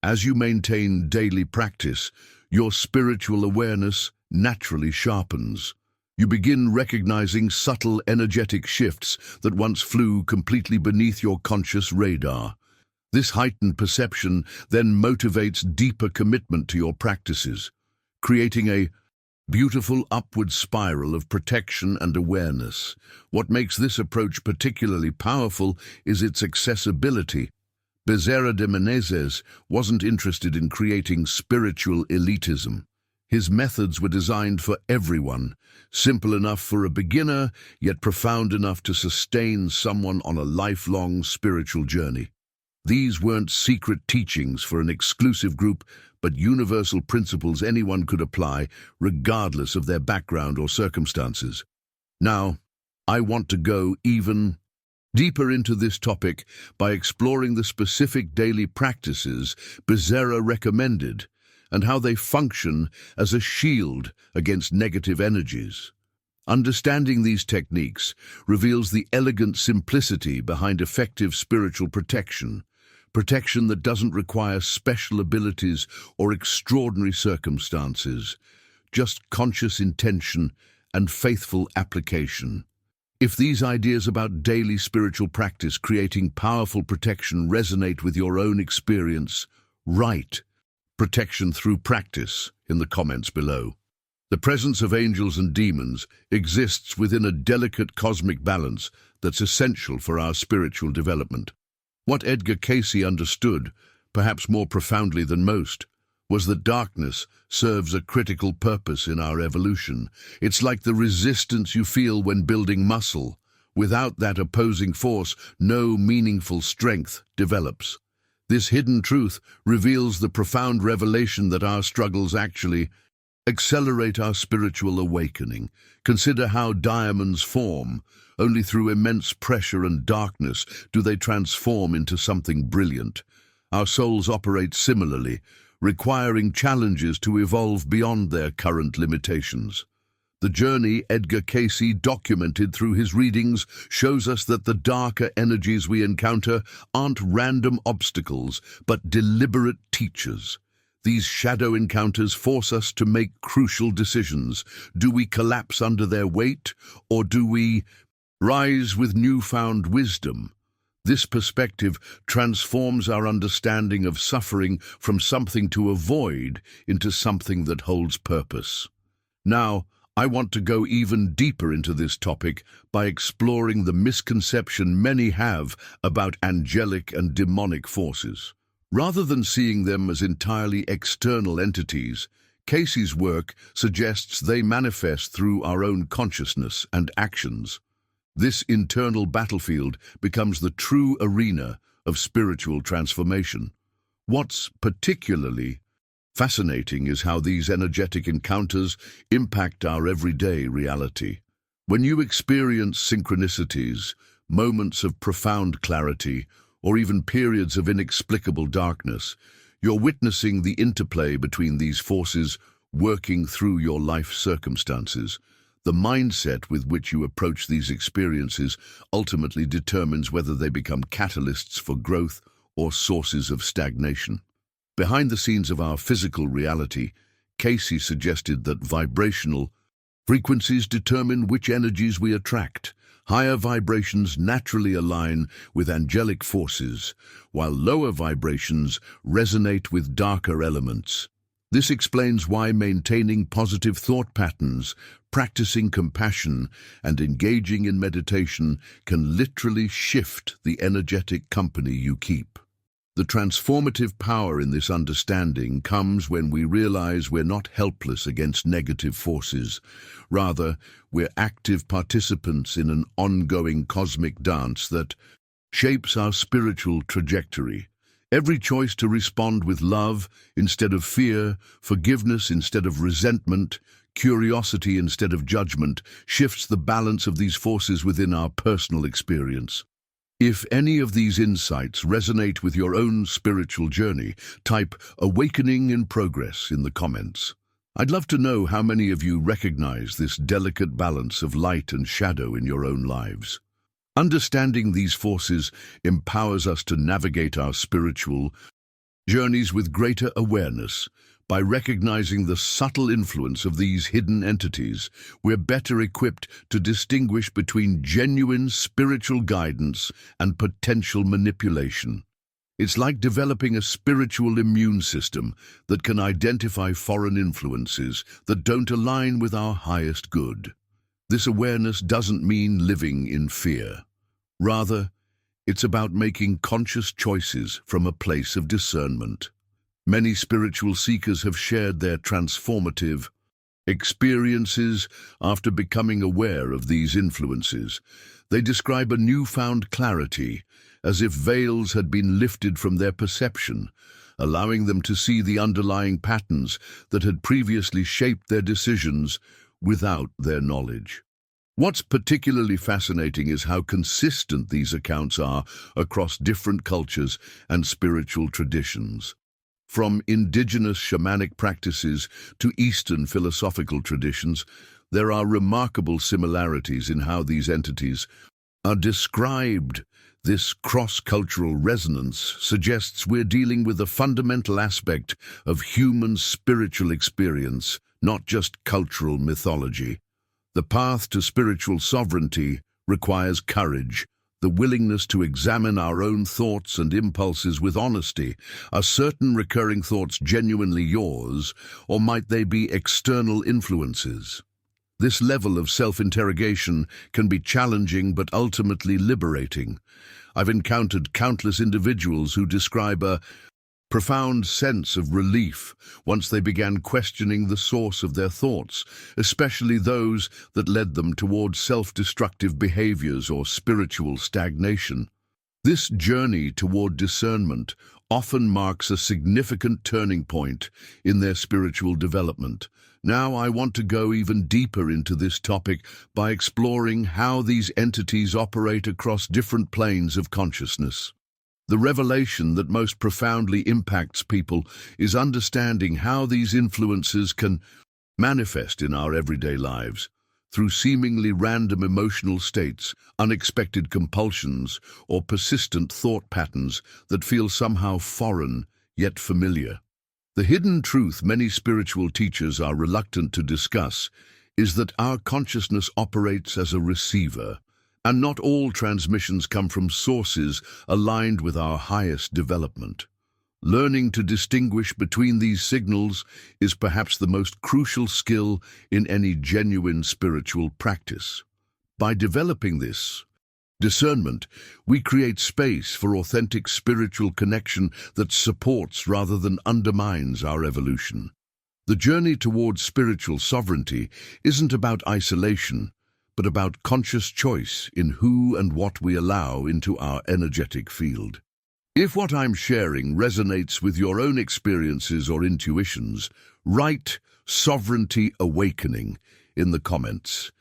As you maintain daily practice, your spiritual awareness naturally sharpens. You begin recognizing subtle energetic shifts that once flew completely beneath your conscious radar. This heightened perception then motivates deeper commitment to your practices, creating a beautiful upward spiral of protection and awareness. What makes this approach particularly powerful is its accessibility. Becerra de Menezes wasn't interested in creating spiritual elitism. His methods were designed for everyone, simple enough for a beginner, yet profound enough to sustain someone on a lifelong spiritual journey. These weren't secret teachings for an exclusive group, but universal principles anyone could apply, regardless of their background or circumstances. Now, I want to go even deeper into this topic by exploring the specific daily practices Becerra recommended and how they function as a shield against negative energies. Understanding these techniques reveals the elegant simplicity behind effective spiritual protection that doesn't require special abilities or extraordinary circumstances, just conscious intention and faithful application. If these ideas about daily spiritual practice creating powerful protection resonate with your own experience, write "protection through practice" in the comments below. The presence of angels and demons exists within a delicate cosmic balance that's essential for our spiritual development. What Edgar Cayce understood, perhaps more profoundly than most, was that darkness serves a critical purpose in our evolution. It's like the resistance you feel when building muscle. Without that opposing force, no meaningful strength develops. This hidden truth reveals the profound revelation that our struggles actually accelerate our spiritual awakening. Consider how diamonds form. Only through immense pressure and darkness do they transform into something brilliant. Our souls operate similarly, requiring challenges to evolve beyond their current limitations. The journey Edgar Cayce documented through his readings shows us that the darker energies we encounter aren't random obstacles, but deliberate teachers. These shadow encounters force us to make crucial decisions. Do we collapse under their weight, or do we rise with newfound wisdom? This perspective transforms our understanding of suffering from something to avoid into something that holds purpose. Now, I want to go even deeper into this topic by exploring the misconception many have about angelic and demonic forces. Rather than seeing them as entirely external entities, Cayce's work suggests they manifest through our own consciousness and actions. This internal battlefield becomes the true arena of spiritual transformation. What's particularly fascinating is how these energetic encounters impact our everyday reality. When you experience synchronicities, moments of profound clarity, or even periods of inexplicable darkness, you're witnessing the interplay between these forces working through your life circumstances. The mindset with which you approach these experiences ultimately determines whether they become catalysts for growth or sources of stagnation. Behind the scenes of our physical reality, Cayce suggested that vibrational frequencies determine which energies we attract. Higher vibrations naturally align with angelic forces, while lower vibrations resonate with darker elements. This explains why maintaining positive thought patterns, practicing compassion, and engaging in meditation can literally shift the energetic company you keep. The transformative power in this understanding comes when we realize we're not helpless against negative forces. Rather, we're active participants in an ongoing cosmic dance that shapes our spiritual trajectory. Every choice to respond with love instead of fear, forgiveness instead of resentment, curiosity instead of judgment, shifts the balance of these forces within our personal experience. If any of these insights resonate with your own spiritual journey, type "Awakening in Progress" in the comments. I'd love to know how many of you recognize this delicate balance of light and shadow in your own lives. Understanding these forces empowers us to navigate our spiritual journeys with greater awareness. By recognizing the subtle influence of these hidden entities, we're better equipped to distinguish between genuine spiritual guidance and potential manipulation. It's like developing a spiritual immune system that can identify foreign influences that don't align with our highest good. This awareness doesn't mean living in fear. Rather, it's about making conscious choices from a place of discernment. Many spiritual seekers have shared their transformative experiences after becoming aware of these influences. They describe a newfound clarity, as if veils had been lifted from their perception, allowing them to see the underlying patterns that had previously shaped their decisions without their knowledge. What's particularly fascinating is how consistent these accounts are across different cultures and spiritual traditions. From indigenous shamanic practices to Eastern philosophical traditions, there are remarkable similarities in how these entities are described. This cross-cultural resonance suggests we're dealing with a fundamental aspect of human spiritual experience, not just cultural mythology. The path to spiritual sovereignty requires courage, the willingness to examine our own thoughts and impulses with honesty. Are certain recurring thoughts genuinely yours, or might they be external influences? This level of self-interrogation can be challenging but ultimately liberating. I've encountered countless individuals who describe a profound sense of relief once they began questioning the source of their thoughts, especially those that led them towards self-destructive behaviors or spiritual stagnation. This journey toward discernment often marks a significant turning point in their spiritual development. Now I want to go even deeper into this topic by exploring how these entities operate across different planes of consciousness. The revelation that most profoundly impacts people is understanding how these influences can manifest in our everyday lives through seemingly random emotional states, unexpected compulsions, or persistent thought patterns that feel somehow foreign yet familiar. The hidden truth many spiritual teachers are reluctant to discuss is that our consciousness operates as a receiver, and not all transmissions come from sources aligned with our highest development. Learning to distinguish between these signals is perhaps the most crucial skill in any genuine spiritual practice. By developing this discernment, we create space for authentic spiritual connection that supports rather than undermines our evolution. The journey towards spiritual sovereignty isn't about isolation, but about conscious choice in who and what we allow into our energetic field. If what I'm sharing resonates with your own experiences or intuitions, write "Sovereignty Awakening" in the comments.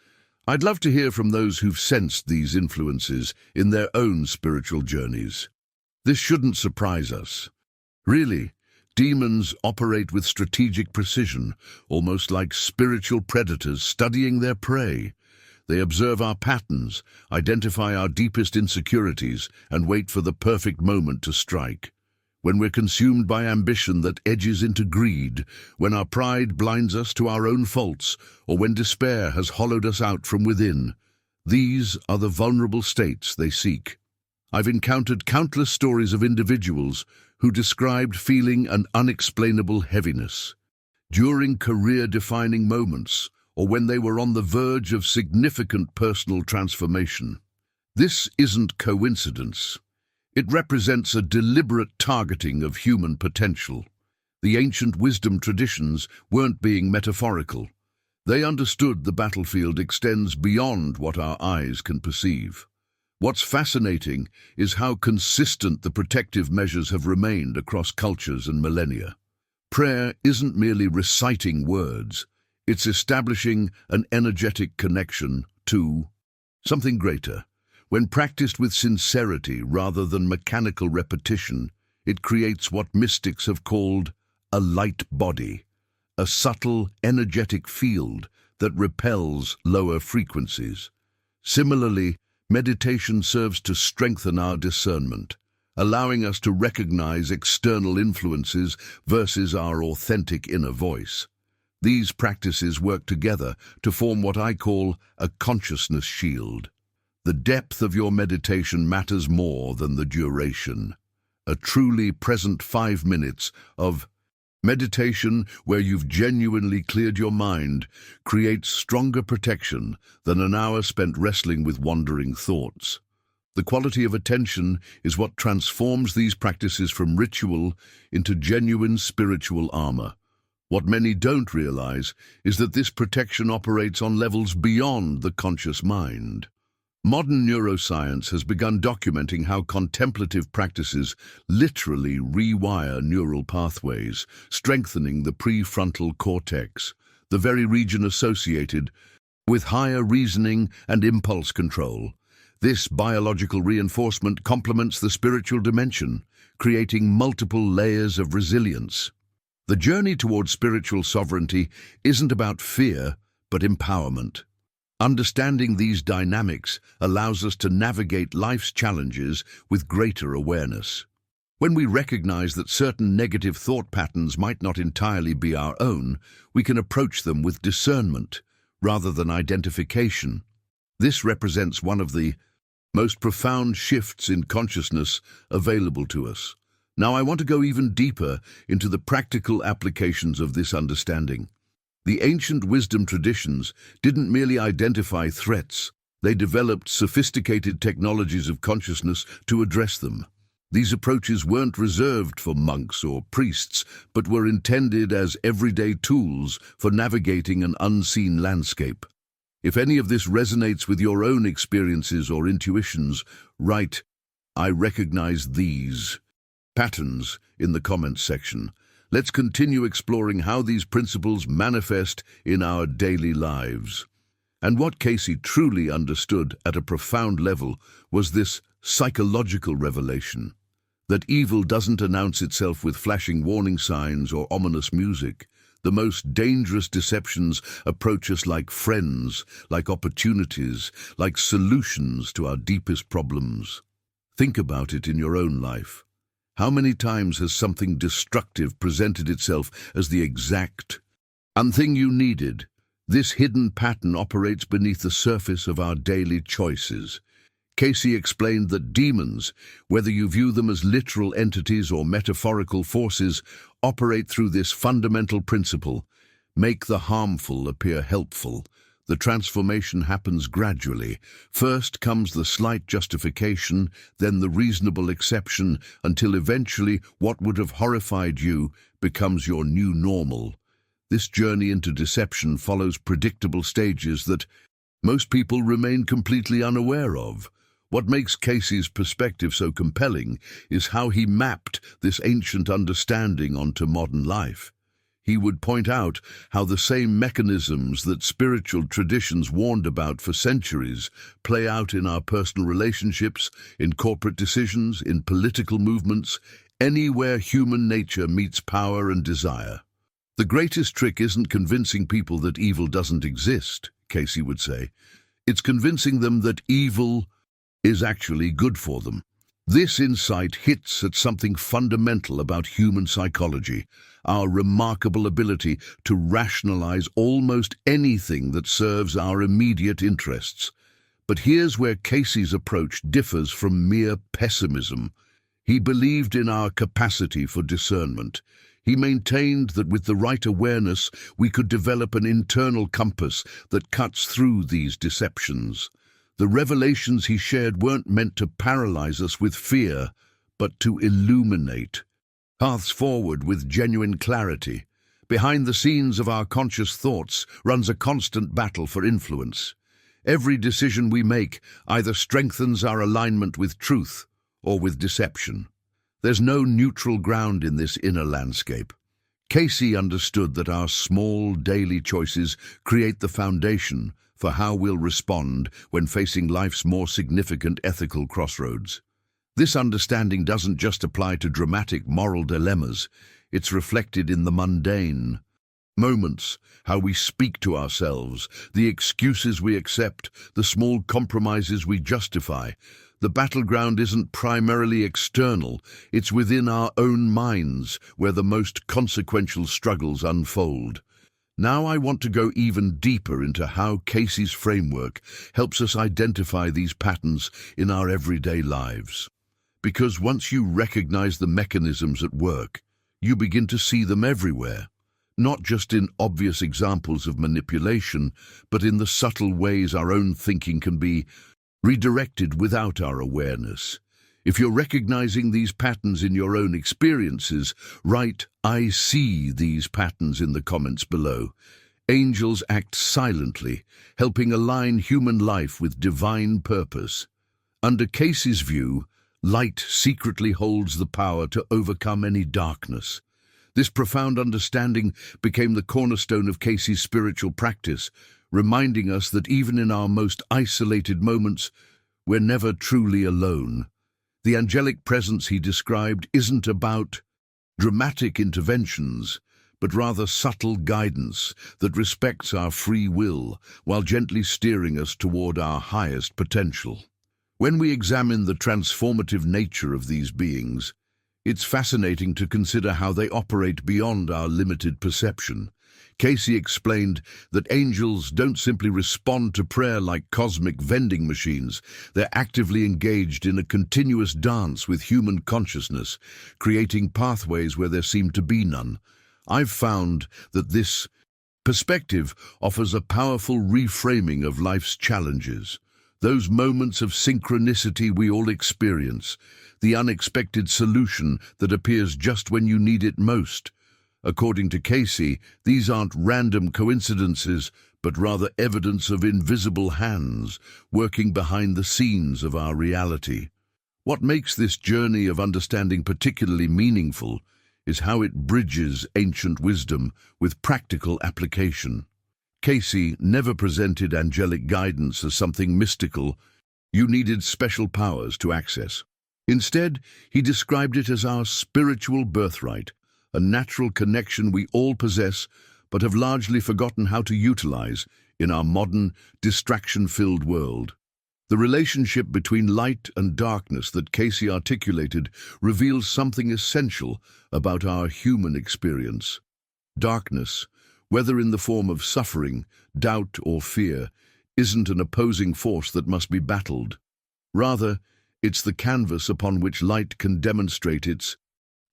I'd love to hear from those who've sensed these influences in their own spiritual journeys. This shouldn't surprise us. Really, demons operate with strategic precision, almost like spiritual predators studying their prey. They observe our patterns, identify our deepest insecurities, and wait for the perfect moment to strike. when we're consumed by ambition that edges into greed, when our pride blinds us to our own faults, or when despair has hollowed us out from within. These are the vulnerable states they seek. I've encountered countless stories of individuals who described feeling an unexplainable heaviness during career-defining moments or when they were on the verge of significant personal transformation. This isn't coincidence. It represents a deliberate targeting of human potential. The ancient wisdom traditions weren't being metaphorical. They understood the battlefield extends beyond what our eyes can perceive. What's fascinating is how consistent the protective measures have remained across cultures and millennia. Prayer isn't merely reciting words, it's establishing an energetic connection to something greater. When practiced with sincerity rather than mechanical repetition, it creates what mystics have called a light body, a subtle, energetic field that repels lower frequencies. Similarly, meditation serves to strengthen our discernment, allowing us to recognize external influences versus our authentic inner voice. These practices work together to form what I call a consciousness shield. The depth of your meditation matters more than the duration. A truly present 5 minutes of meditation where you've genuinely cleared your mind creates stronger protection than an hour spent wrestling with wandering thoughts. The quality of attention is what transforms these practices from ritual into genuine spiritual armor. What many don't realize is that this protection operates on levels beyond the conscious mind. Modern neuroscience has begun documenting how contemplative practices literally rewire neural pathways, strengthening the prefrontal cortex, the very region associated with higher reasoning and impulse control. This biological reinforcement complements the spiritual dimension, creating multiple layers of resilience. The journey towards spiritual sovereignty isn't about fear, but empowerment. Understanding these dynamics allows us to navigate life's challenges with greater awareness. When we recognize that certain negative thought patterns might not entirely be our own, we can approach them with discernment rather than identification. This represents one of the most profound shifts in consciousness available to us. Now, I want to go even deeper into the practical applications of this understanding. The ancient wisdom traditions didn't merely identify threats, they developed sophisticated technologies of consciousness to address them. These approaches weren't reserved for monks or priests, but were intended as everyday tools for navigating an unseen landscape. If any of this resonates with your own experiences or intuitions, write, "I recognize these" patterns in the comments section. Let's continue exploring how these principles manifest in our daily lives. And what Cayce truly understood at a profound level was this psychological revelation, that evil doesn't announce itself with flashing warning signs or ominous music. The most dangerous deceptions approach us like friends, like opportunities, like solutions to our deepest problems. Think about it in your own life. How many times has something destructive presented itself as the exact thing you needed? This hidden pattern operates beneath the surface of our daily choices. Cayce explained that demons, whether you view them as literal entities or metaphorical forces, operate through this fundamental principle: make the harmful appear helpful. The transformation happens gradually. First comes the slight justification, then the reasonable exception, until eventually what would have horrified you becomes your new normal. This journey into deception follows predictable stages that most people remain completely unaware of. What makes Cayce's perspective so compelling is how he mapped this ancient understanding onto modern life. He would point out how the same mechanisms that spiritual traditions warned about for centuries play out in our personal relationships, in corporate decisions, in political movements, anywhere human nature meets power and desire. The greatest trick isn't convincing people that evil doesn't exist, Cayce would say. It's convincing them that evil is actually good for them. This insight hits at something fundamental about human psychology, our remarkable ability to rationalize almost anything that serves our immediate interests. But here's where Cayce's approach differs from mere pessimism. He believed in our capacity for discernment. He maintained that with the right awareness, we could develop an internal compass that cuts through these deceptions. The revelations he shared weren't meant to paralyze us with fear, but to illuminate paths forward with genuine clarity. Behind the scenes of our conscious thoughts runs a constant battle for influence. Every decision we make either strengthens our alignment with truth or with deception. There's no neutral ground in this inner landscape. Cayce understood that our small daily choices create the foundation for how we'll respond when facing life's more significant ethical crossroads. This understanding doesn't just apply to dramatic moral dilemmas, it's reflected in the mundane moments, how we speak to ourselves, the excuses we accept, the small compromises we justify. The battleground isn't primarily external, it's within our own minds where the most consequential struggles unfold. Now I want to go even deeper into how Cayce's framework helps us identify these patterns in our everyday lives. Because once you recognize the mechanisms at work, you begin to see them everywhere, not just in obvious examples of manipulation, but in the subtle ways our own thinking can be redirected without our awareness. If you're recognizing these patterns in your own experiences, write "I see these patterns" in the comments below. Angels act silently, helping align human life with divine purpose. Under Cayce's view, light secretly holds the power to overcome any darkness. This profound understanding became the cornerstone of Cayce's spiritual practice, reminding us that even in our most isolated moments, we're never truly alone. The angelic presence he described isn't about dramatic interventions, but rather subtle guidance that respects our free will while gently steering us toward our highest potential. When we examine the transformative nature of these beings, it's fascinating to consider how they operate beyond our limited perception. Cayce explained that angels don't simply respond to prayer like cosmic vending machines. They're actively engaged in a continuous dance with human consciousness, creating pathways where there seem to be none. I've found that this perspective offers a powerful reframing of life's challenges. Those moments of synchronicity we all experience, the unexpected solution that appears just when you need it most. According to Cayce, these aren't random coincidences, but rather evidence of invisible hands working behind the scenes of our reality. What makes this journey of understanding particularly meaningful is how it bridges ancient wisdom with practical application. Cayce never presented angelic guidance as something mystical you needed special powers to access. Instead, he described it as our spiritual birthright, a natural connection we all possess but have largely forgotten how to utilize in our modern, distraction-filled world. The relationship between light and darkness that Cayce articulated reveals something essential about our human experience. Darkness, whether in the form of suffering, doubt, or fear, isn't an opposing force that must be battled. Rather, it's the canvas upon which light can demonstrate its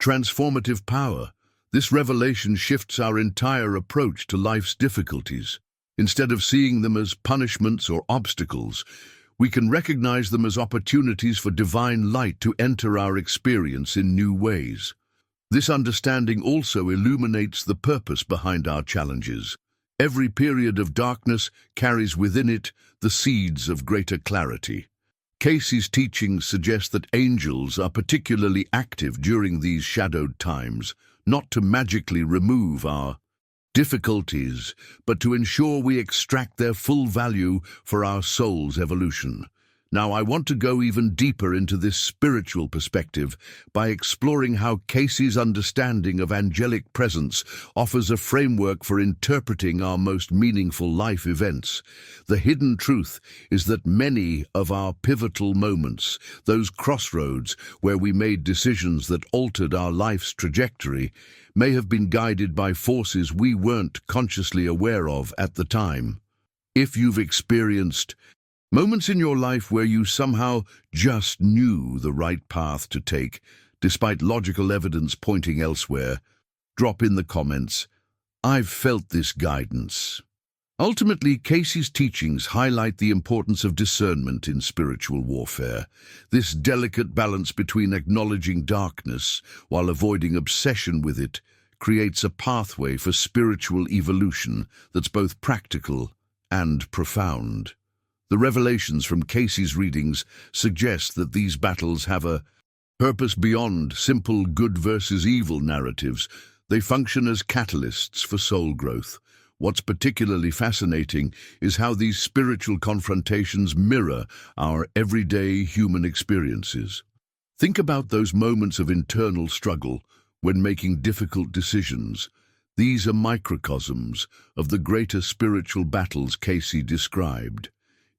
transformative power. This revelation shifts our entire approach to life's difficulties. Instead of seeing them as punishments or obstacles, we can recognize them as opportunities for divine light to enter our experience in new ways. This understanding also illuminates the purpose behind our challenges. Every period of darkness carries within it the seeds of greater clarity. Cayce's teachings suggest that angels are particularly active during these shadowed times, not to magically remove our difficulties, but to ensure we extract their full value for our soul's evolution. Now, I want to go even deeper into this spiritual perspective by exploring how Cayce's understanding of angelic presence offers a framework for interpreting our most meaningful life events. The hidden truth is that many of our pivotal moments, those crossroads where we made decisions that altered our life's trajectory, may have been guided by forces we weren't consciously aware of at the time. If you've experienced moments in your life where you somehow just knew the right path to take, despite logical evidence pointing elsewhere, drop in the comments, "I've felt this guidance." Ultimately, Cayce's teachings highlight the importance of discernment in spiritual warfare. This delicate balance between acknowledging darkness while avoiding obsession with it creates a pathway for spiritual evolution that's both practical and profound. The revelations from Cayce's readings suggest that these battles have a purpose beyond simple good versus evil narratives. They function as catalysts for soul growth. What's particularly fascinating is how these spiritual confrontations mirror our everyday human experiences. Think about those moments of internal struggle when making difficult decisions. These are microcosms of the greater spiritual battles Cayce described.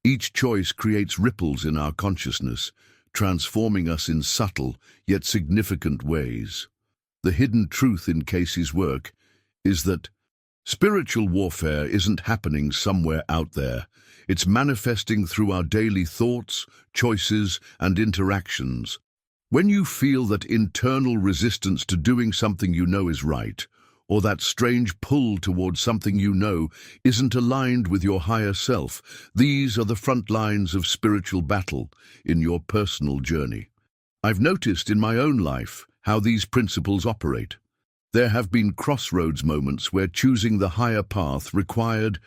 Each choice creates ripples in our consciousness, transforming us in subtle yet significant ways. The hidden truth in Cayce's work is that spiritual warfare isn't happening somewhere out there. It's manifesting through our daily thoughts, choices, and interactions. When you feel that internal resistance to doing something you know is right, or that strange pull towards something you know isn't aligned with your higher self, these are the front lines of spiritual battle in your personal journey. I've noticed in my own life how these principles operate. There have been crossroads moments where choosing the higher path required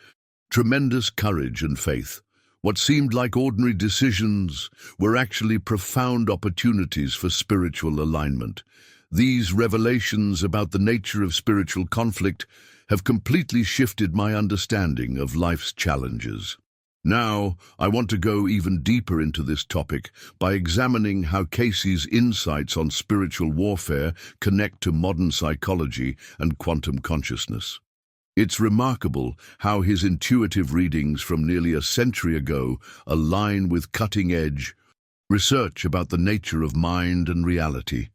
tremendous courage and faith. What seemed like ordinary decisions were actually profound opportunities for spiritual alignment. These revelations about the nature of spiritual conflict have completely shifted my understanding of life's challenges. Now, I want to go even deeper into this topic by examining how Cayce's insights on spiritual warfare connect to modern psychology and quantum consciousness. It's remarkable how his intuitive readings from nearly a century ago align with cutting-edge research about the nature of mind and reality.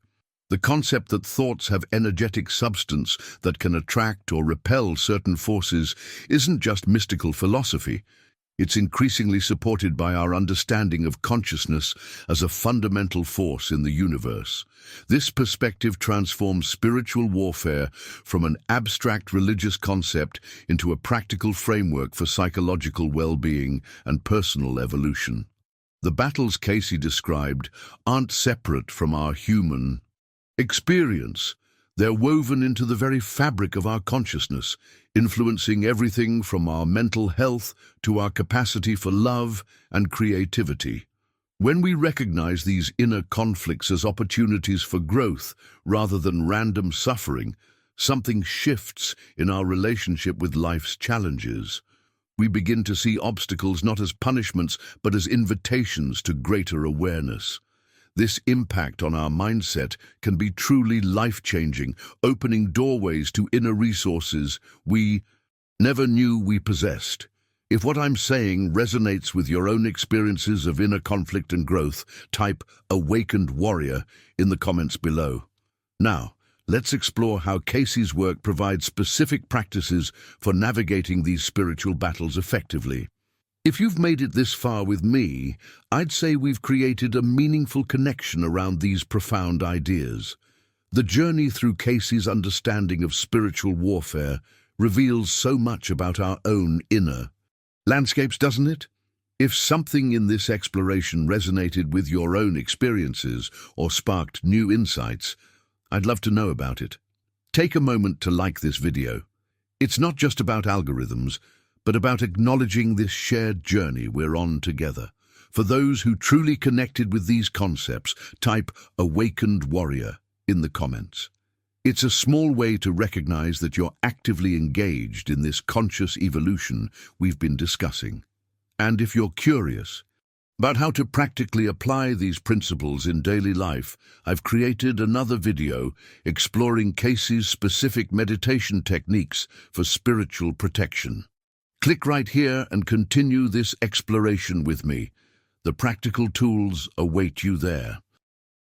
The concept that thoughts have energetic substance that can attract or repel certain forces isn't just mystical philosophy. It's increasingly supported by our understanding of consciousness as a fundamental force in the universe. This perspective transforms spiritual warfare from an abstract religious concept into a practical framework for psychological well-being and personal evolution. The battles Cayce described aren't separate from our human experience. They're woven into the very fabric of our consciousness, influencing everything from our mental health to our capacity for love and creativity. When we recognize these inner conflicts as opportunities for growth rather than random suffering, something shifts in our relationship with life's challenges. We begin to see obstacles not as punishments but as invitations to greater awareness. This impact on our mindset can be truly life-changing, opening doorways to inner resources we never knew we possessed. If what I'm saying resonates with your own experiences of inner conflict and growth, type "Awakened Warrior" in the comments below. Now, let's explore how Cayce's work provides specific practices for navigating these spiritual battles effectively. If you've made it this far with me, I'd say we've created a meaningful connection around these profound ideas. The journey through Cayce's understanding of spiritual warfare reveals so much about our own inner landscapes, doesn't it? If something in this exploration resonated with your own experiences or sparked new insights, I'd love to know about it. Take a moment to like this video. It's not just about algorithms, but about acknowledging this shared journey we're on together. For those who truly connected with these concepts, type "Awakened Warrior" in the comments. It's a small way to recognize that you're actively engaged in this conscious evolution we've been discussing. And if you're curious, About how to practically apply these principles in daily life, I've created another video exploring Cayce's specific meditation techniques for spiritual protection. Click right here and continue this exploration with me. The practical tools await you there.